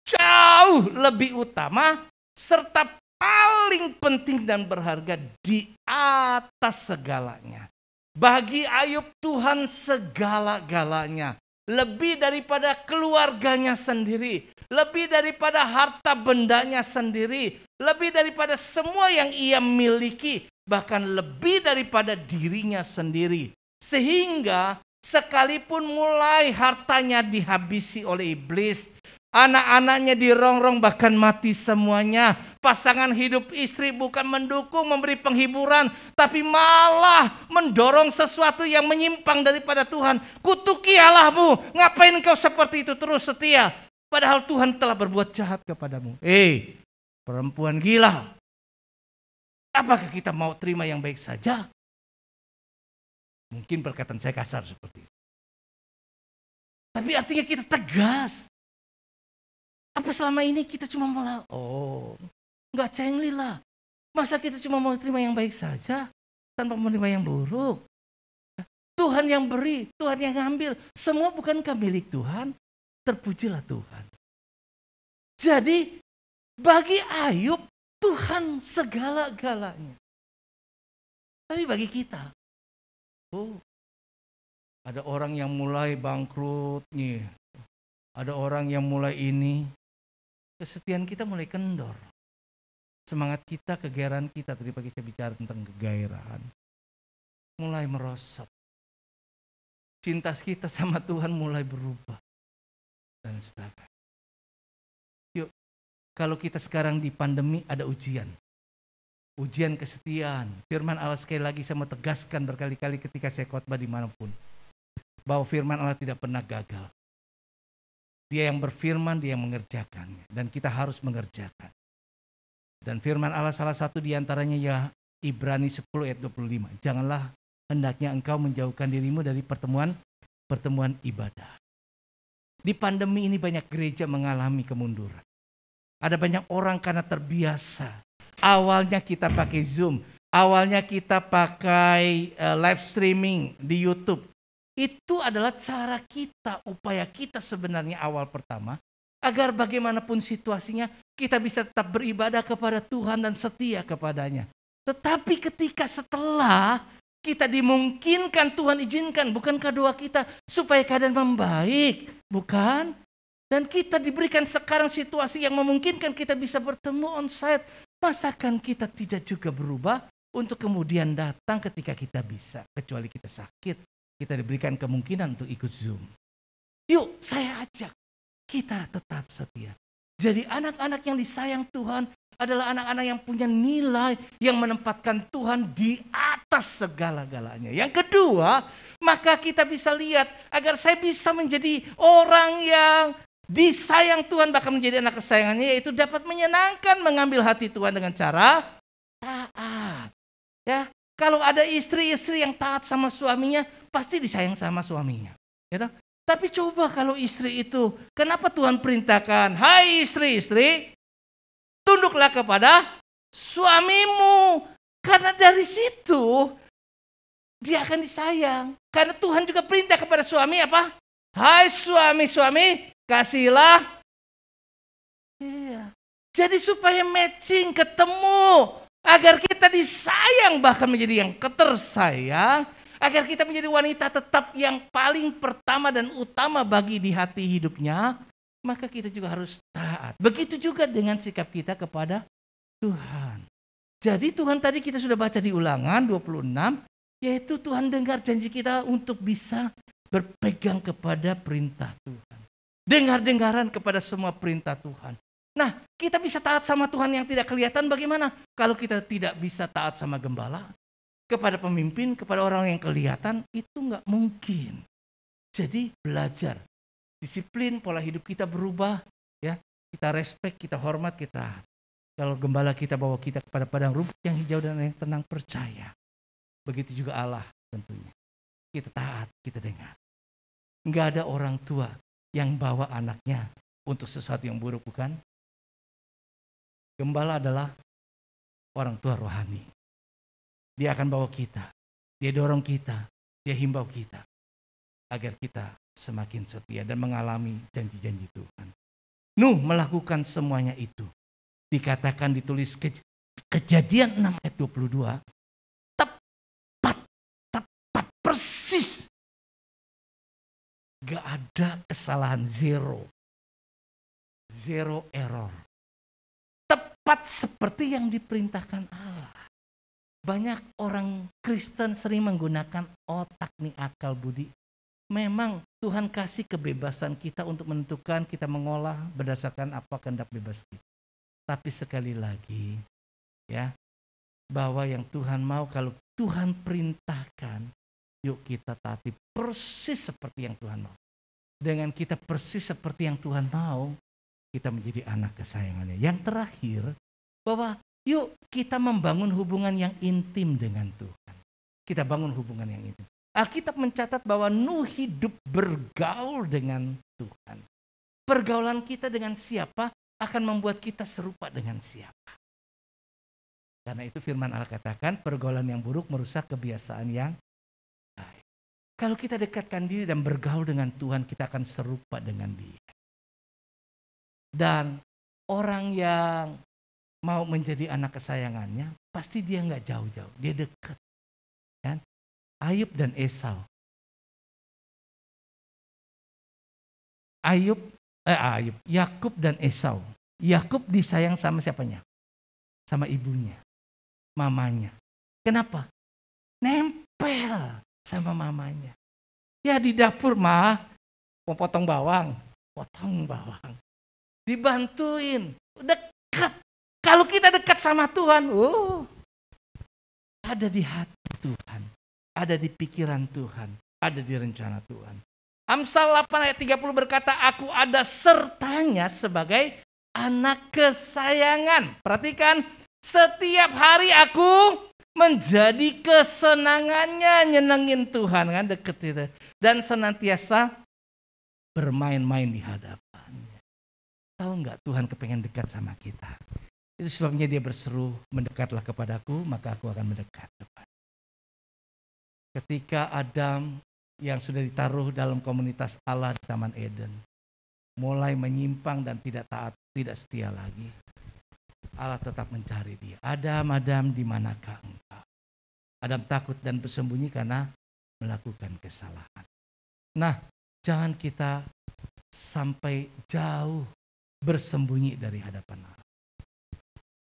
jauh lebih utama serta paling penting dan berharga di atas segalanya. Bagi Ayub Tuhan segala-galanya. Lebih daripada keluarganya sendiri. Lebih daripada harta bendanya sendiri. Lebih daripada semua yang ia miliki. Bahkan lebih daripada dirinya sendiri. Sehingga sekalipun mulai hartanya dihabisi oleh iblis. Anak-anaknya dirongrong bahkan mati semuanya. Pasangan hidup istri bukan mendukung, memberi penghiburan, tapi malah mendorong sesuatu yang menyimpang daripada Tuhan. Kutuki Allahmu, ngapain kau seperti itu terus setia? Padahal Tuhan telah berbuat jahat kepadamu. Perempuan gila. Apakah kita mau terima yang baik saja? Mungkin perkataan saya kasar seperti itu. Tapi artinya kita tegas. Apa selama ini kita cuma malah, nggak cengli lah. Masa kita cuma mau terima yang baik saja, tanpa menerima yang buruk. Tuhan yang beri, Tuhan yang ngambil. Semua bukankah milik Tuhan? Terpujilah Tuhan. Jadi, bagi Ayub, Tuhan segala-galanya. Tapi bagi kita, ada orang yang mulai bangkrut nih. Ada orang yang mulai ini. Kesetiaan kita mulai kendor. Semangat kita, kegairahan kita, tadi pagi saya bicara tentang kegairahan, mulai merosot. Cinta kita sama Tuhan mulai berubah. Dan sebagainya. Yuk, kalau kita sekarang di pandemi ada ujian. Ujian kesetiaan. Firman Allah sekali lagi saya mau tegaskan berkali-kali ketika saya khotbah dimanapun. Bahwa firman Allah tidak pernah gagal. Dia yang berfirman, dia yang mengerjakannya. Dan kita harus mengerjakan. Dan firman Allah salah satu diantaranya ya Ibrani 10 ayat 25. Janganlah hendaknya engkau menjauhkan dirimu dari pertemuan ibadah. Di pandemi ini banyak gereja mengalami kemunduran. Ada banyak orang karena terbiasa. Awalnya kita pakai Zoom. Awalnya kita pakai live streaming di YouTube. Itu adalah cara kita, upaya kita sebenarnya awal pertama. Agar bagaimanapun situasinya kita bisa tetap beribadah kepada Tuhan dan setia kepadanya. Tetapi ketika setelah kita dimungkinkan Tuhan izinkan, bukankah doa kita supaya keadaan membaik? Bukan? Dan kita diberikan sekarang situasi yang memungkinkan kita bisa bertemu onsite. Masakan kita tidak juga berubah untuk kemudian datang ketika kita bisa. Kecuali kita sakit. Kita diberikan kemungkinan untuk ikut Zoom. Yuk saya ajak, kita tetap setia. Jadi anak-anak yang disayang Tuhan adalah anak-anak yang punya nilai, yang menempatkan Tuhan di atas segala-galanya. Yang kedua, maka kita bisa lihat agar saya bisa menjadi orang yang disayang Tuhan, bahkan menjadi anak kesayangannya, yaitu dapat menyenangkan, mengambil hati Tuhan dengan cara taat. Ya. Kalau ada istri-istri yang taat sama suaminya, pasti disayang sama suaminya. Gitu? Tapi coba kalau istri itu, kenapa Tuhan perintahkan, hai istri-istri, tunduklah kepada suamimu. Karena dari situ, dia akan disayang. Karena Tuhan juga perintah kepada suami apa? Hai suami-suami, kasihlah. Iya. Jadi supaya matching, ketemu. Agar kita disayang bahkan menjadi yang ketersayang. Agar kita menjadi wanita tetap yang paling pertama dan utama bagi di hati hidupnya. Maka kita juga harus taat. Begitu juga dengan sikap kita kepada Tuhan. Jadi Tuhan tadi kita sudah baca di Ulangan 26. Yaitu Tuhan dengar janji kita untuk bisa berpegang kepada perintah Tuhan. dengar-dengaran kepada semua perintah Tuhan. Nah, kita bisa taat sama Tuhan yang tidak kelihatan bagaimana? Kalau kita tidak bisa taat sama gembala, kepada pemimpin, kepada orang yang kelihatan, itu nggak mungkin. Jadi belajar, disiplin, pola hidup kita berubah, ya. Kita respect, kita hormat, kita. Kalau gembala kita bawa kita kepada padang rumput yang hijau dan yang tenang, percaya. Begitu juga Allah tentunya. Kita taat, kita dengar. Nggak ada orang tua yang bawa anaknya untuk sesuatu yang buruk, bukan? Gembala adalah orang tua rohani. Dia akan bawa kita, dia dorong kita, dia himbau kita. Agar kita semakin setia dan mengalami janji-janji Tuhan. Nuh melakukan semuanya itu. Dikatakan ditulis Kejadian 6 ayat 22. Tepat persis. Gak ada kesalahan, zero error. Tepat seperti yang diperintahkan Allah. Banyak orang Kristen sering menggunakan otak nih, akal budi. Memang Tuhan kasih kebebasan kita untuk menentukan, kita mengolah berdasarkan apa kehendak bebas kita. Tapi sekali lagi, ya, bahwa yang Tuhan mau, kalau Tuhan perintahkan, yuk kita taati persis seperti yang Tuhan mau. Dengan kita persis seperti yang Tuhan mau, kita menjadi anak kesayangannya. Yang terakhir, bahwa yuk kita membangun hubungan yang intim dengan Tuhan. Kita bangun hubungan yang intim. Alkitab mencatat bahwa Nuh hidup bergaul dengan Tuhan. Pergaulan kita dengan siapa akan membuat kita serupa dengan siapa. Karena itu firman Allah katakan pergaulan yang buruk merusak kebiasaan yang baik. Kalau kita dekatkan diri dan bergaul dengan Tuhan, kita akan serupa dengan Dia. Dan orang yang mau menjadi anak kesayangannya, pasti dia nggak jauh-jauh, dia dekat. Kan? Ayub dan Esau. Yakub dan Esau. Yakub disayang sama siapanya? Sama ibunya, mamanya. Kenapa? Nempel sama mamanya. Ya di dapur mah, mau potong bawang. Dibantuin, dekat. Kalau kita dekat sama Tuhan, ada di hati Tuhan, ada di pikiran Tuhan, ada di rencana Tuhan. Amsal 8 ayat 30 berkata, aku ada sertanya sebagai anak kesayangan. Perhatikan, setiap hari aku menjadi kesenangannya, nyenengin Tuhan, kan deket itu. Dan senantiasa bermain-main di hadapannya. Tahu nggak, Tuhan kepengen dekat sama kita. Itu sebabnya dia berseru, mendekatlah kepadaku, maka aku akan mendekat kepada. Ketika Adam yang sudah ditaruh dalam komunitas Allah di Taman Eden, mulai menyimpang dan tidak taat, tidak setia lagi, Allah tetap mencari dia. Adam, Adam, di manakah engkau? Adam takut dan bersembunyi karena melakukan kesalahan. Nah, jangan kita sampai jauh bersembunyi dari hadapan Allah.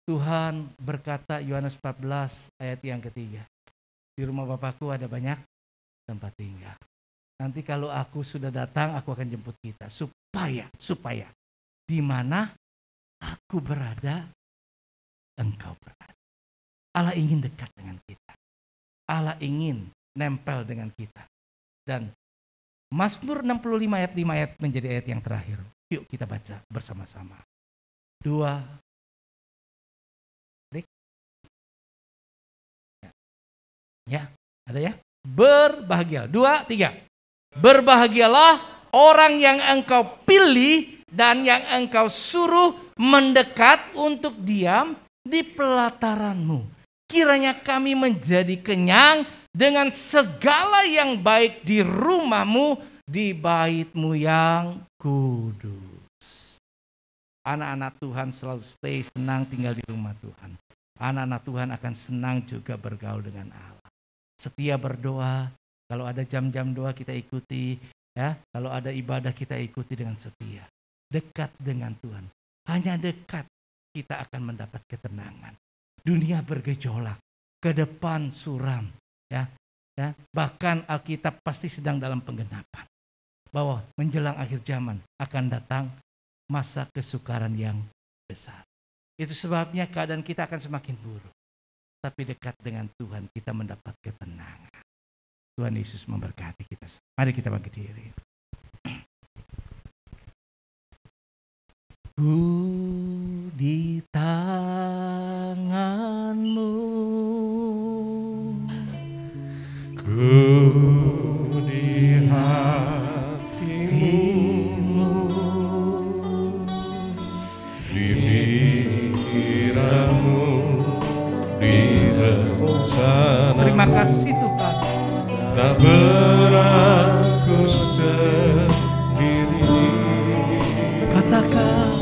Tuhan berkata, Yohanes 14 ayat yang ketiga, di rumah Bapakku ada banyak tempat tinggal. Nanti kalau aku sudah datang, aku akan jemput kita. Supaya di mana aku berada, engkau berada. Allah ingin dekat dengan kita. Allah ingin nempel dengan kita. Dan Mazmur 65 ayat 5 ayat menjadi ayat yang terakhir. Yuk kita baca bersama-sama. 2. Ya, ada ya? Berbahagia. 2, 3. Berbahagialah orang yang engkau pilih dan yang engkau suruh mendekat untuk diam di pelataranmu. Kiranya kami menjadi kenyang dengan segala yang baik di rumahmu, di baitmu yang kudus. Anak-anak Tuhan selalu stay senang tinggal di rumah Tuhan. Anak-anak Tuhan akan senang juga bergaul dengan Allah. Setia berdoa, kalau ada jam-jam doa kita ikuti, ya. Kalau ada ibadah kita ikuti dengan setia. Dekat dengan Tuhan. Hanya dekat kita akan mendapat ketenangan. Dunia bergejolak, ke depan suram, ya. Bahkan Alkitab pasti sedang dalam penggenapan. bahwa menjelang akhir zaman akan datang masa kesukaran yang besar. Itu sebabnya keadaan kita akan semakin buruk. Tapi dekat dengan Tuhan kita mendapat ketenangan. Tuhan Yesus memberkati kita. Mari kita bangkit diri. Ku di tangan-Mu, ku di hati-Mu, di pikiran-Mu, di rencana. Terima kasih Tuhan. Tak beraku sendiri. Katakan,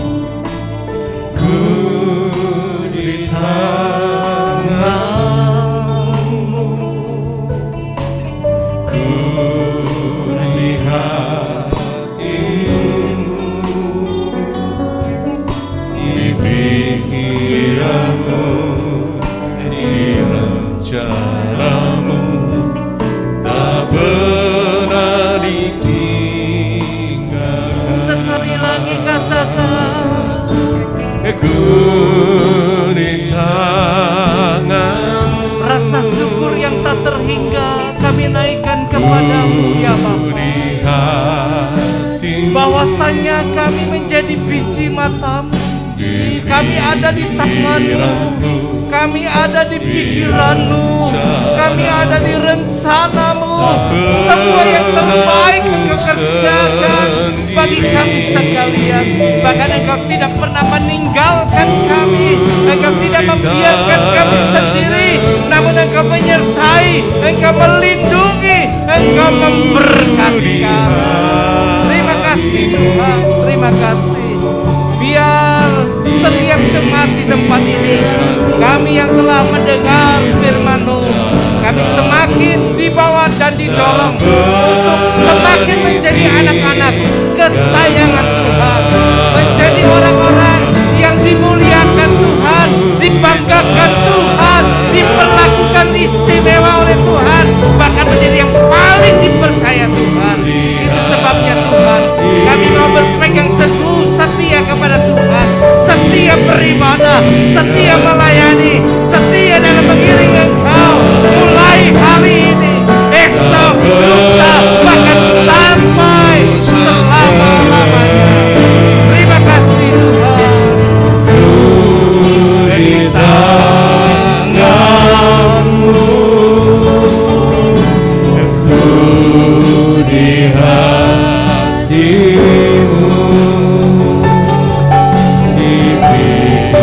ku di tangan-Mu, ku di hati-Mu, di pikiran-Mu, di rencana-Mu, tak pernah ditinggalkan. sekali lagi katakan, Ku di tangan-Mu, rasa syukur yang tak terhingga kami naikkan kepadamu ya Bapa. di hati-Mu, Bahwasanya kami menjadi biji mata-Mu, kami ada di tangan-Mu, kami ada di pikiran-Mu, kami ada di rencana-Mu. Semua yang terbaik Engkau kerjakan bagi kami sekalian. Bahkan Engkau tidak pernah meninggalkan kami, Engkau tidak membiarkan kami sendiri, namun Engkau menyertai, Engkau melindungi, Engkau memberkati kami. Terima kasih Tuhan, terima kasih. Biar setiap jemaat di tempat ini, kami yang telah mendengar firman-Mu, kami semakin dibawa dan didorong untuk semakin menjadi anak-anak kesayangan Tuhan, menjadi orang-orang yang dimuliakan Tuhan, dibanggakan Tuhan, diperlakukan istimewa oleh Tuhan, bahkan menjadi yang paling dipercaya Tuhan. Itu sebabnya Tuhan, kami mau berpegang teguh setia kepada Tuhan, setia beribadah, setia melayani, setia dalam mengiring Engkau, mulai hari ini, esok, lusa, bahkan sampai selama-lamanya. Terima kasih Tuhan. di tangan-Mu, ku di hati-Mu, di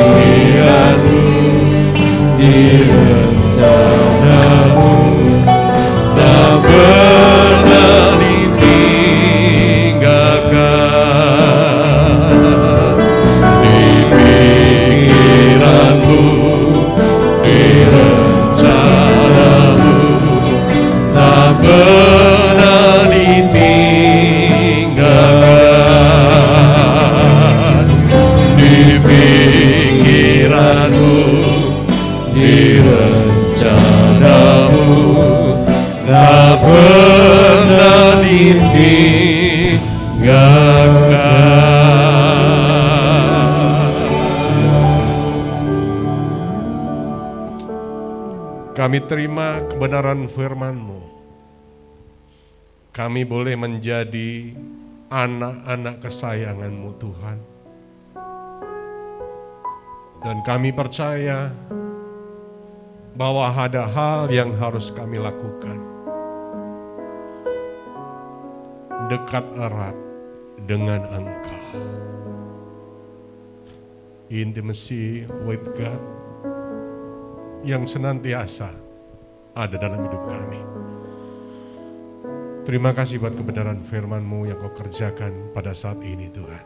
pikiran-Mu, di rencana-Mu, tak pernah ditinggalkan. Di pikiran-Mu, di rencana-Mu, tak pernah ditinggalkan. Di pikiran-Mu, di rencana-Mu, tak pernah ditinggalkan. Kami terima kebenaran firman-Mu. Kami boleh menjadi anak-anak kesayangan-Mu Tuhan. Dan kami percaya bahwa ada hal yang harus kami lakukan. Dekat erat dengan Engkau. Intimacy with God yang senantiasa ada dalam hidup kami. Terima kasih buat kebenaran firman-Mu yang Kau kerjakan pada saat ini Tuhan.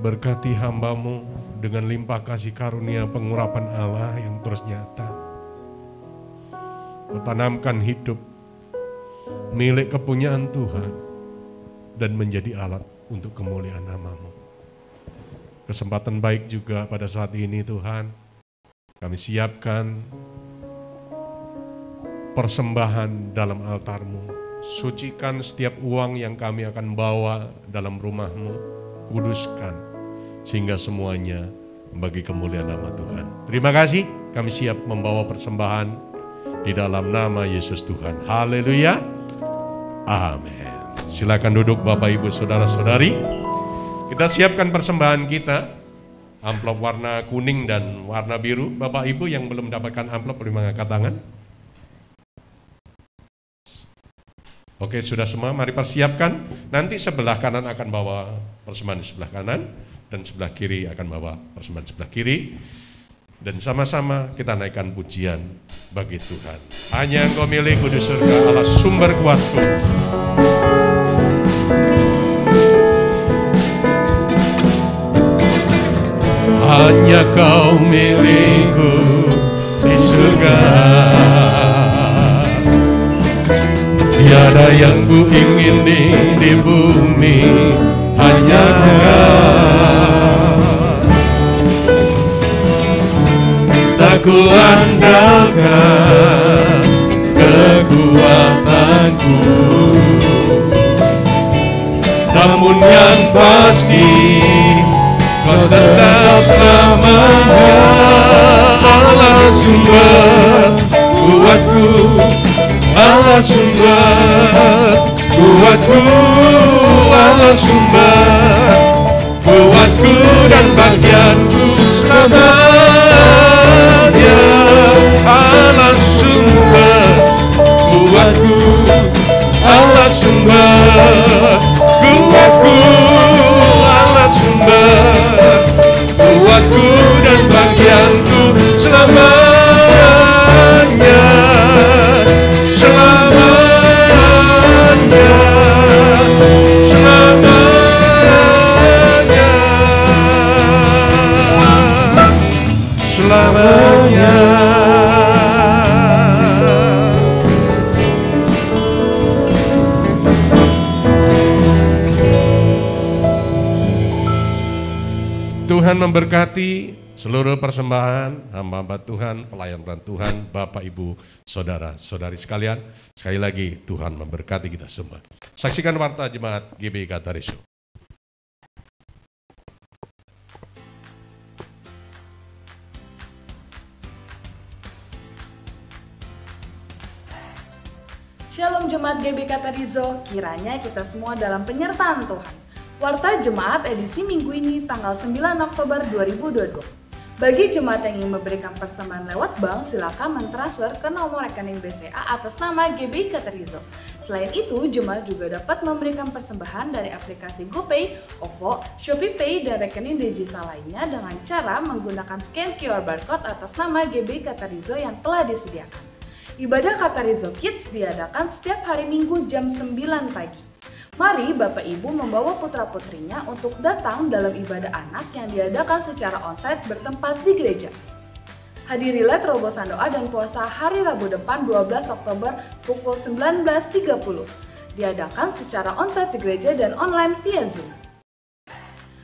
Berkati hamba-Mu dengan limpah kasih karunia pengurapan Allah yang terus nyata. Kau tanamkan hidup milik kepunyaan Tuhan dan menjadi alat untuk kemuliaan nama-Mu. Kesempatan baik juga pada saat ini Tuhan, kami siapkan persembahan dalam altar-Mu sucikan setiap uang yang kami akan bawa dalam rumah-Mu, kuduskan, sehingga semuanya bagi kemuliaan nama Tuhan. Terima kasih, kami siap membawa persembahan di dalam nama Yesus Tuhan. Haleluya, amin. Silakan duduk Bapak Ibu Saudara-saudari. Kita siapkan persembahan kita, amplop warna kuning dan warna biru. Bapak Ibu yang belum mendapatkan amplop boleh mengangkat tangan. Oke, sudah semua, mari persiapkan. Nanti sebelah kanan akan bawa persembahan di sebelah kanan, dan sebelah kiri akan bawa persembahan sebelah kiri. Dan sama-sama kita naikkan pujian bagi Tuhan. Hanya Engkau milik kudus surga, Allah sumber kuatku. Hanya Kau milikku di surga. Tiada yang ku ingini di bumi, hanya Kau. Tak ku andalkan kekuatanku, namun yang pasti Kau tetap selamanya. Allah sumber kuatku, Allah sumber kuatku, Allah sumber kuatku dan bagianku selamanya. Allah sumber kuatku, Allah sumber kuatku, Allah sumber kuatku dan bagianku selamanya. Tuhan memberkati seluruh persembahan hamba-hamba Tuhan, pelayan-pelayan Tuhan, Bapak, Ibu, Saudara-saudari sekalian. Sekali lagi Tuhan memberkati kita semua. Saksikan warta jemaat GBI Katarizo. Shalom Jemaat GBI Katarizo, kiranya kita semua dalam penyertaan Tuhan. Warta Jemaat edisi minggu ini tanggal 9 Oktober 2022. Bagi jemaat yang ingin memberikan persembahan lewat bank, silakan mentransfer ke nomor rekening BCA atas nama GBI Katarizo. Selain itu, jemaat juga dapat memberikan persembahan dari aplikasi GoPay, OVO, ShopeePay, dan rekening digital lainnya dengan cara menggunakan scan QR barcode atas nama GBI Katarizo yang telah disediakan. Ibadah Katarizo Kids diadakan setiap hari Minggu jam 9 pagi. Mari Bapak Ibu membawa putra-putrinya untuk datang dalam ibadah anak yang diadakan secara onsite bertempat di gereja. Hadirilah terobosan doa dan puasa hari Rabu depan 12 Oktober pukul 19.30. Diadakan secara onsite di gereja dan online via Zoom.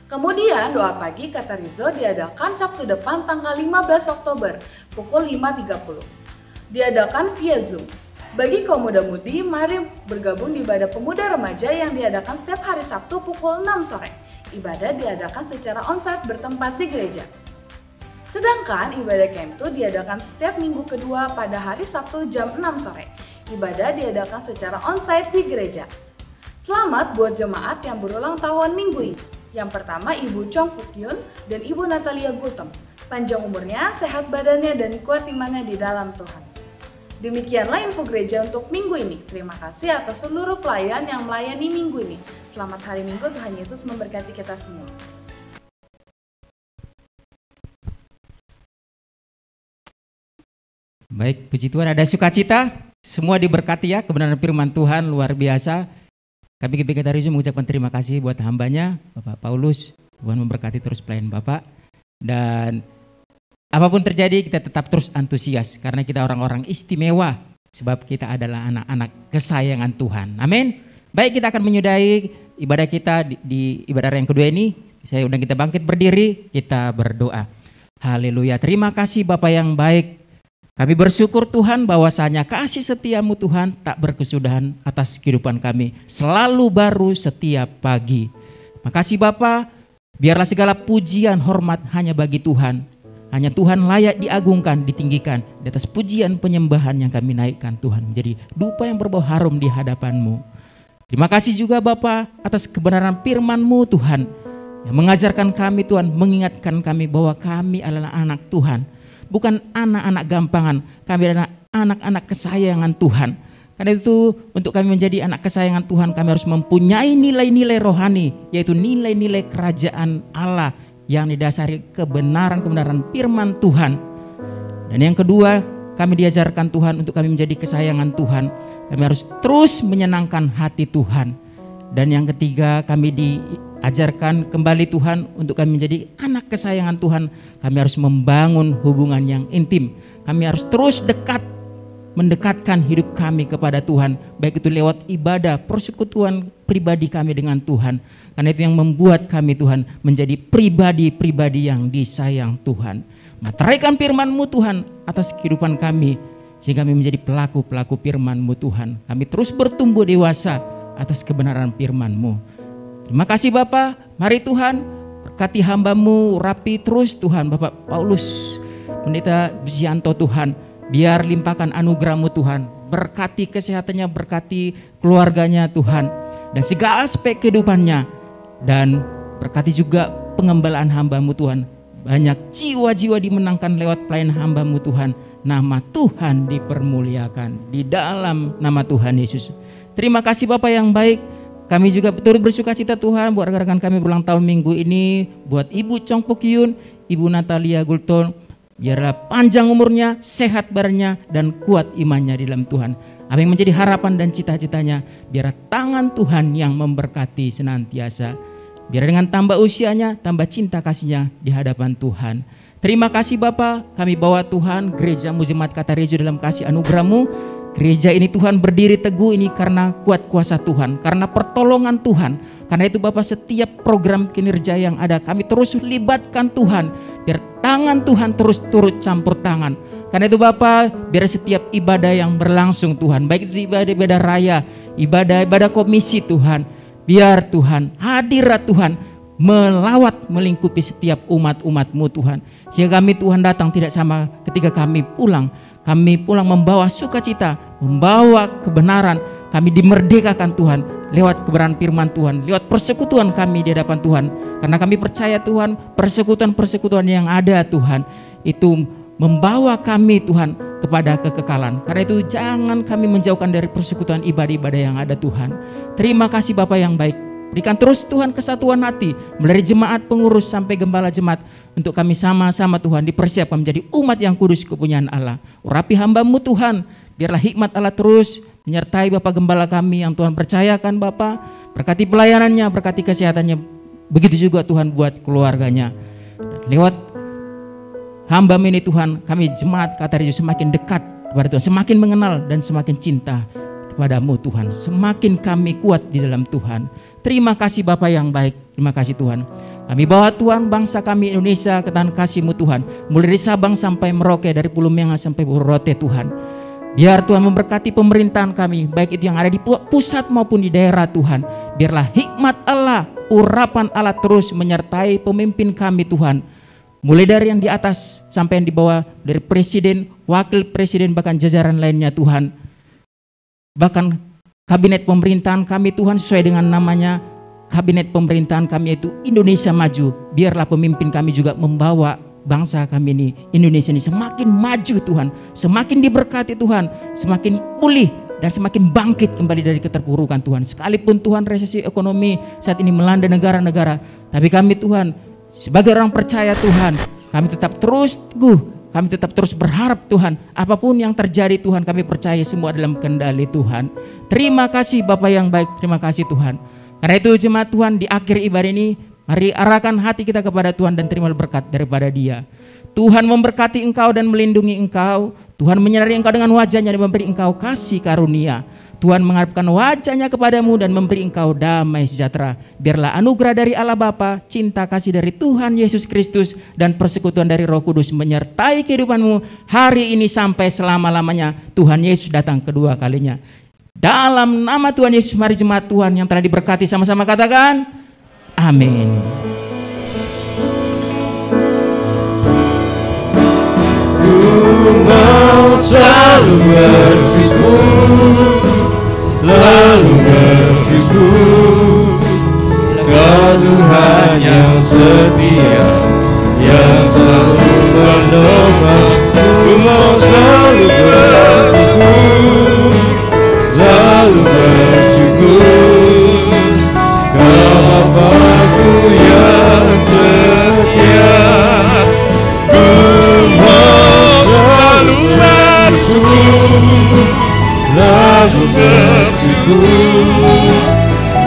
Kemudian doa pagi Katarizo diadakan Sabtu depan tanggal 15 Oktober pukul 5.30. Diadakan via Zoom. Bagi kaum muda-mudi, mari bergabung di ibadah pemuda remaja yang diadakan setiap hari Sabtu pukul 6 sore. Ibadah diadakan secara onsite bertempat di gereja. Sedangkan ibadah camp 2 diadakan setiap minggu kedua pada hari Sabtu jam 6 sore. Ibadah diadakan secara onsite di gereja. Selamat buat jemaat yang berulang tahun minggu ini. Yang pertama Ibu Chong Fuk Yun dan Ibu Natalia Gultom. Panjang umurnya, sehat badannya, dan kuat imannya di dalam Tuhan. Demikianlah info gereja untuk minggu ini. Terima kasih atas seluruh pelayan yang melayani minggu ini. Selamat hari Minggu, Tuhan Yesus memberkati kita semua. Baik, puji Tuhan, ada sukacita. Semua diberkati ya, kebenaran firman Tuhan luar biasa. Kami GBI Katarizo mengucapkan terima kasih buat hambanya, Bapak Paulus. Tuhan memberkati terus pelayan Bapak. Dan apapun terjadi kita tetap terus antusias karena kita orang-orang istimewa sebab kita adalah anak-anak kesayangan Tuhan. Amin. Baik, kita akan menyudahi ibadah kita di ibadah yang kedua ini. Saya undang kita bangkit berdiri, kita berdoa. Haleluya. Terima kasih Bapak yang baik. Kami bersyukur Tuhan bahwasanya kasih setiamu Tuhan tak berkesudahan atas kehidupan kami. Selalu baru setiap pagi. Makasih Bapa, biarlah segala pujian hormat hanya bagi Tuhan. Hanya Tuhan layak diagungkan, ditinggikan di atas pujian penyembahan yang kami naikkan Tuhan. Menjadi dupa yang berbau harum di hadapan-Mu. Terima kasih juga Bapa atas kebenaran firman-Mu Tuhan. Yang mengajarkan kami Tuhan, mengingatkan kami bahwa kami adalah anak Tuhan. Bukan anak-anak gampangan, kami adalah anak-anak kesayangan Tuhan. Karena itu untuk kami menjadi anak kesayangan Tuhan, kami harus mempunyai nilai-nilai rohani, yaitu nilai-nilai kerajaan Allah yang didasari kebenaran-kebenaran firman Tuhan. Dan yang kedua, kami diajarkan Tuhan untuk kami menjadi kesayangan Tuhan. Kami harus terus menyenangkan hati Tuhan. Dan yang ketiga, kami diajarkan kembali Tuhan untuk kami menjadi anak kesayangan Tuhan. Kami harus membangun hubungan yang intim. Kami harus terus mendekatkan hidup kami kepada Tuhan. Baik itu lewat ibadah, persekutuan pribadi kami dengan Tuhan. Karena itu yang membuat kami Tuhan menjadi pribadi-pribadi yang disayang Tuhan. Materaikan firman-Mu Tuhan atas kehidupan kami. Sehingga kami menjadi pelaku-pelaku firman-Mu Tuhan. Kami terus bertumbuh dewasa atas kebenaran firman-Mu. Terima kasih Bapa, mari Tuhan berkati hamba-Mu rapi terus Tuhan, Bapak Paulus, Pendeta Bizianto Tuhan, biar limpahkan anugerah-Mu Tuhan, berkati kesehatannya, berkati keluarganya Tuhan, dan segala aspek kehidupannya, dan berkati juga pengembalaan hamba-Mu Tuhan, banyak jiwa-jiwa dimenangkan lewat pelayanan hamba-Mu Tuhan, nama Tuhan dipermuliakan di dalam nama Tuhan Yesus. Terima kasih Bapak yang baik. Kami juga turut bersuka cita Tuhan buat rekan-rekan kami berulang tahun minggu ini, buat Ibu Chong Pok Yun, Ibu Natalia Gulton, biarlah panjang umurnya, sehat badannya, dan kuat imannya di dalam Tuhan. Apa yang menjadi harapan dan cita-citanya, biar tangan Tuhan yang memberkati senantiasa. Biar dengan tambah usianya, tambah cinta kasihnya di hadapan Tuhan. Terima kasih Bapa, kami bawa Tuhan Gereja Mujemaat Katarejo dalam kasih anugerah-Mu. Gereja ini Tuhan berdiri teguh ini karena kuat kuasa Tuhan, karena pertolongan Tuhan. Karena itu Bapak, setiap program kinerja yang ada kami terus libatkan Tuhan, biar tangan Tuhan terus turut campur tangan. Karena itu Bapak, biar setiap ibadah yang berlangsung Tuhan, baik itu ibadah-ibadah raya, ibadah-ibadah komisi Tuhan, biar Tuhan hadirat Tuhan melawat melingkupi setiap umat-umat-Mu Tuhan. Sehingga kami Tuhan datang tidak sama ketika kami pulang. Kami pulang membawa sukacita, membawa kebenaran. Kami dimerdekakan Tuhan lewat kebenaran firman Tuhan, lewat persekutuan kami di hadapan Tuhan. Karena kami percaya Tuhan, persekutuan-persekutuan yang ada Tuhan, itu membawa kami Tuhan kepada kekekalan. Karena itu jangan kami menjauhkan dari persekutuan ibadah-ibadah yang ada Tuhan. Terima kasih Bapa yang baik. Berikan terus Tuhan kesatuan hati dari jemaat pengurus sampai gembala jemaat, untuk kami sama-sama Tuhan dipersiapkan menjadi umat yang kudus kepunyaan Allah. Urapi hamba-Mu Tuhan, biarlah hikmat Allah terus menyertai Bapak Gembala kami yang Tuhan percayakan Bapak. Berkati pelayanannya, berkati kesehatannya. Begitu juga Tuhan buat keluarganya. Dan lewat hamba-Mu ini Tuhan, kami jemaat Katarejo semakin dekat kepada Tuhan, semakin mengenal dan semakin cinta kepadamu Tuhan. Semakin kami kuat di dalam Tuhan. Terima kasih Bapa yang baik. Terima kasih Tuhan. Kami bawa Tuhan bangsa kami Indonesia ke tangan kasih-Mu Tuhan. Mulai dari Sabang sampai Merauke, dari Pulau Menga sampai Pulau Rote Tuhan. Biar Tuhan memberkati pemerintahan kami, baik itu yang ada di pusat maupun di daerah Tuhan. Biarlah hikmat Allah, urapan Allah terus menyertai pemimpin kami Tuhan. Mulai dari yang di atas sampai yang di bawah, dari presiden, wakil presiden, bahkan jajaran lainnya Tuhan. Bahkan kabinet pemerintahan kami Tuhan sesuai dengan namanya, kabinet pemerintahan kami yaitu Indonesia Maju. Biarlah pemimpin kami juga membawa bangsa kami ini, Indonesia ini semakin maju Tuhan, semakin diberkati Tuhan, semakin pulih dan semakin bangkit kembali dari keterpurukan Tuhan. Sekalipun Tuhan resesi ekonomi saat ini melanda negara-negara, tapi kami Tuhan sebagai orang percaya Tuhan, kami tetap terus teguh. Kami tetap terus berharap Tuhan, apapun yang terjadi Tuhan, kami percaya semua dalam kendali Tuhan. Terima kasih Bapa yang baik, terima kasih Tuhan. Karena itu jemaat Tuhan, di akhir ibadah ini, mari arahkan hati kita kepada Tuhan dan terima berkat daripada Dia. Tuhan memberkati engkau dan melindungi engkau. Tuhan menyinari engkau dengan wajahnya dan memberi engkau kasih karunia. Tuhan menghadapkan wajahnya kepadamu dan memberi engkau damai sejahtera. Biarlah anugerah dari Allah Bapa, cinta kasih dari Tuhan Yesus Kristus, dan persekutuan dari Roh Kudus menyertai kehidupanmu hari ini sampai selama-lamanya. Tuhan Yesus datang kedua kalinya. Dalam nama Tuhan Yesus, mari jemaat Tuhan yang telah diberkati sama-sama katakan amin. Ku mau selalu bersyukur, selalu bersyukur. Kau Tuhan yang setia, yang selalu menolong. Ku mau selalu bersyukur, selalu bersyukur. Kau Bapa-Ku yang setia. Ku mau selalu bersyukur, selalu bersyukur.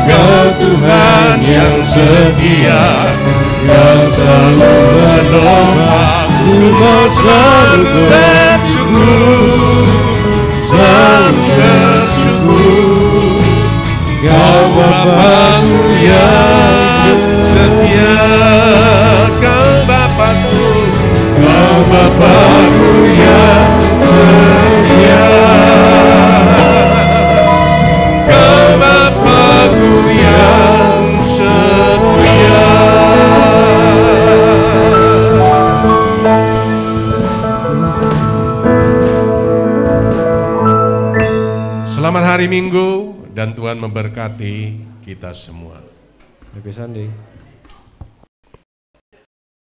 Kau Tuhan yang setia, yang selalu menolong. Ku mau selalu bersyukur, selalu bersyukur. Kau Bapa-Ku yang setia. Kau Bapa-Ku, Kau Bapa-Ku yang setia. Kau Bapa-Ku yang setia. Selamat hari Minggu dan Tuhan memberkati kita semua. Happy Sunday.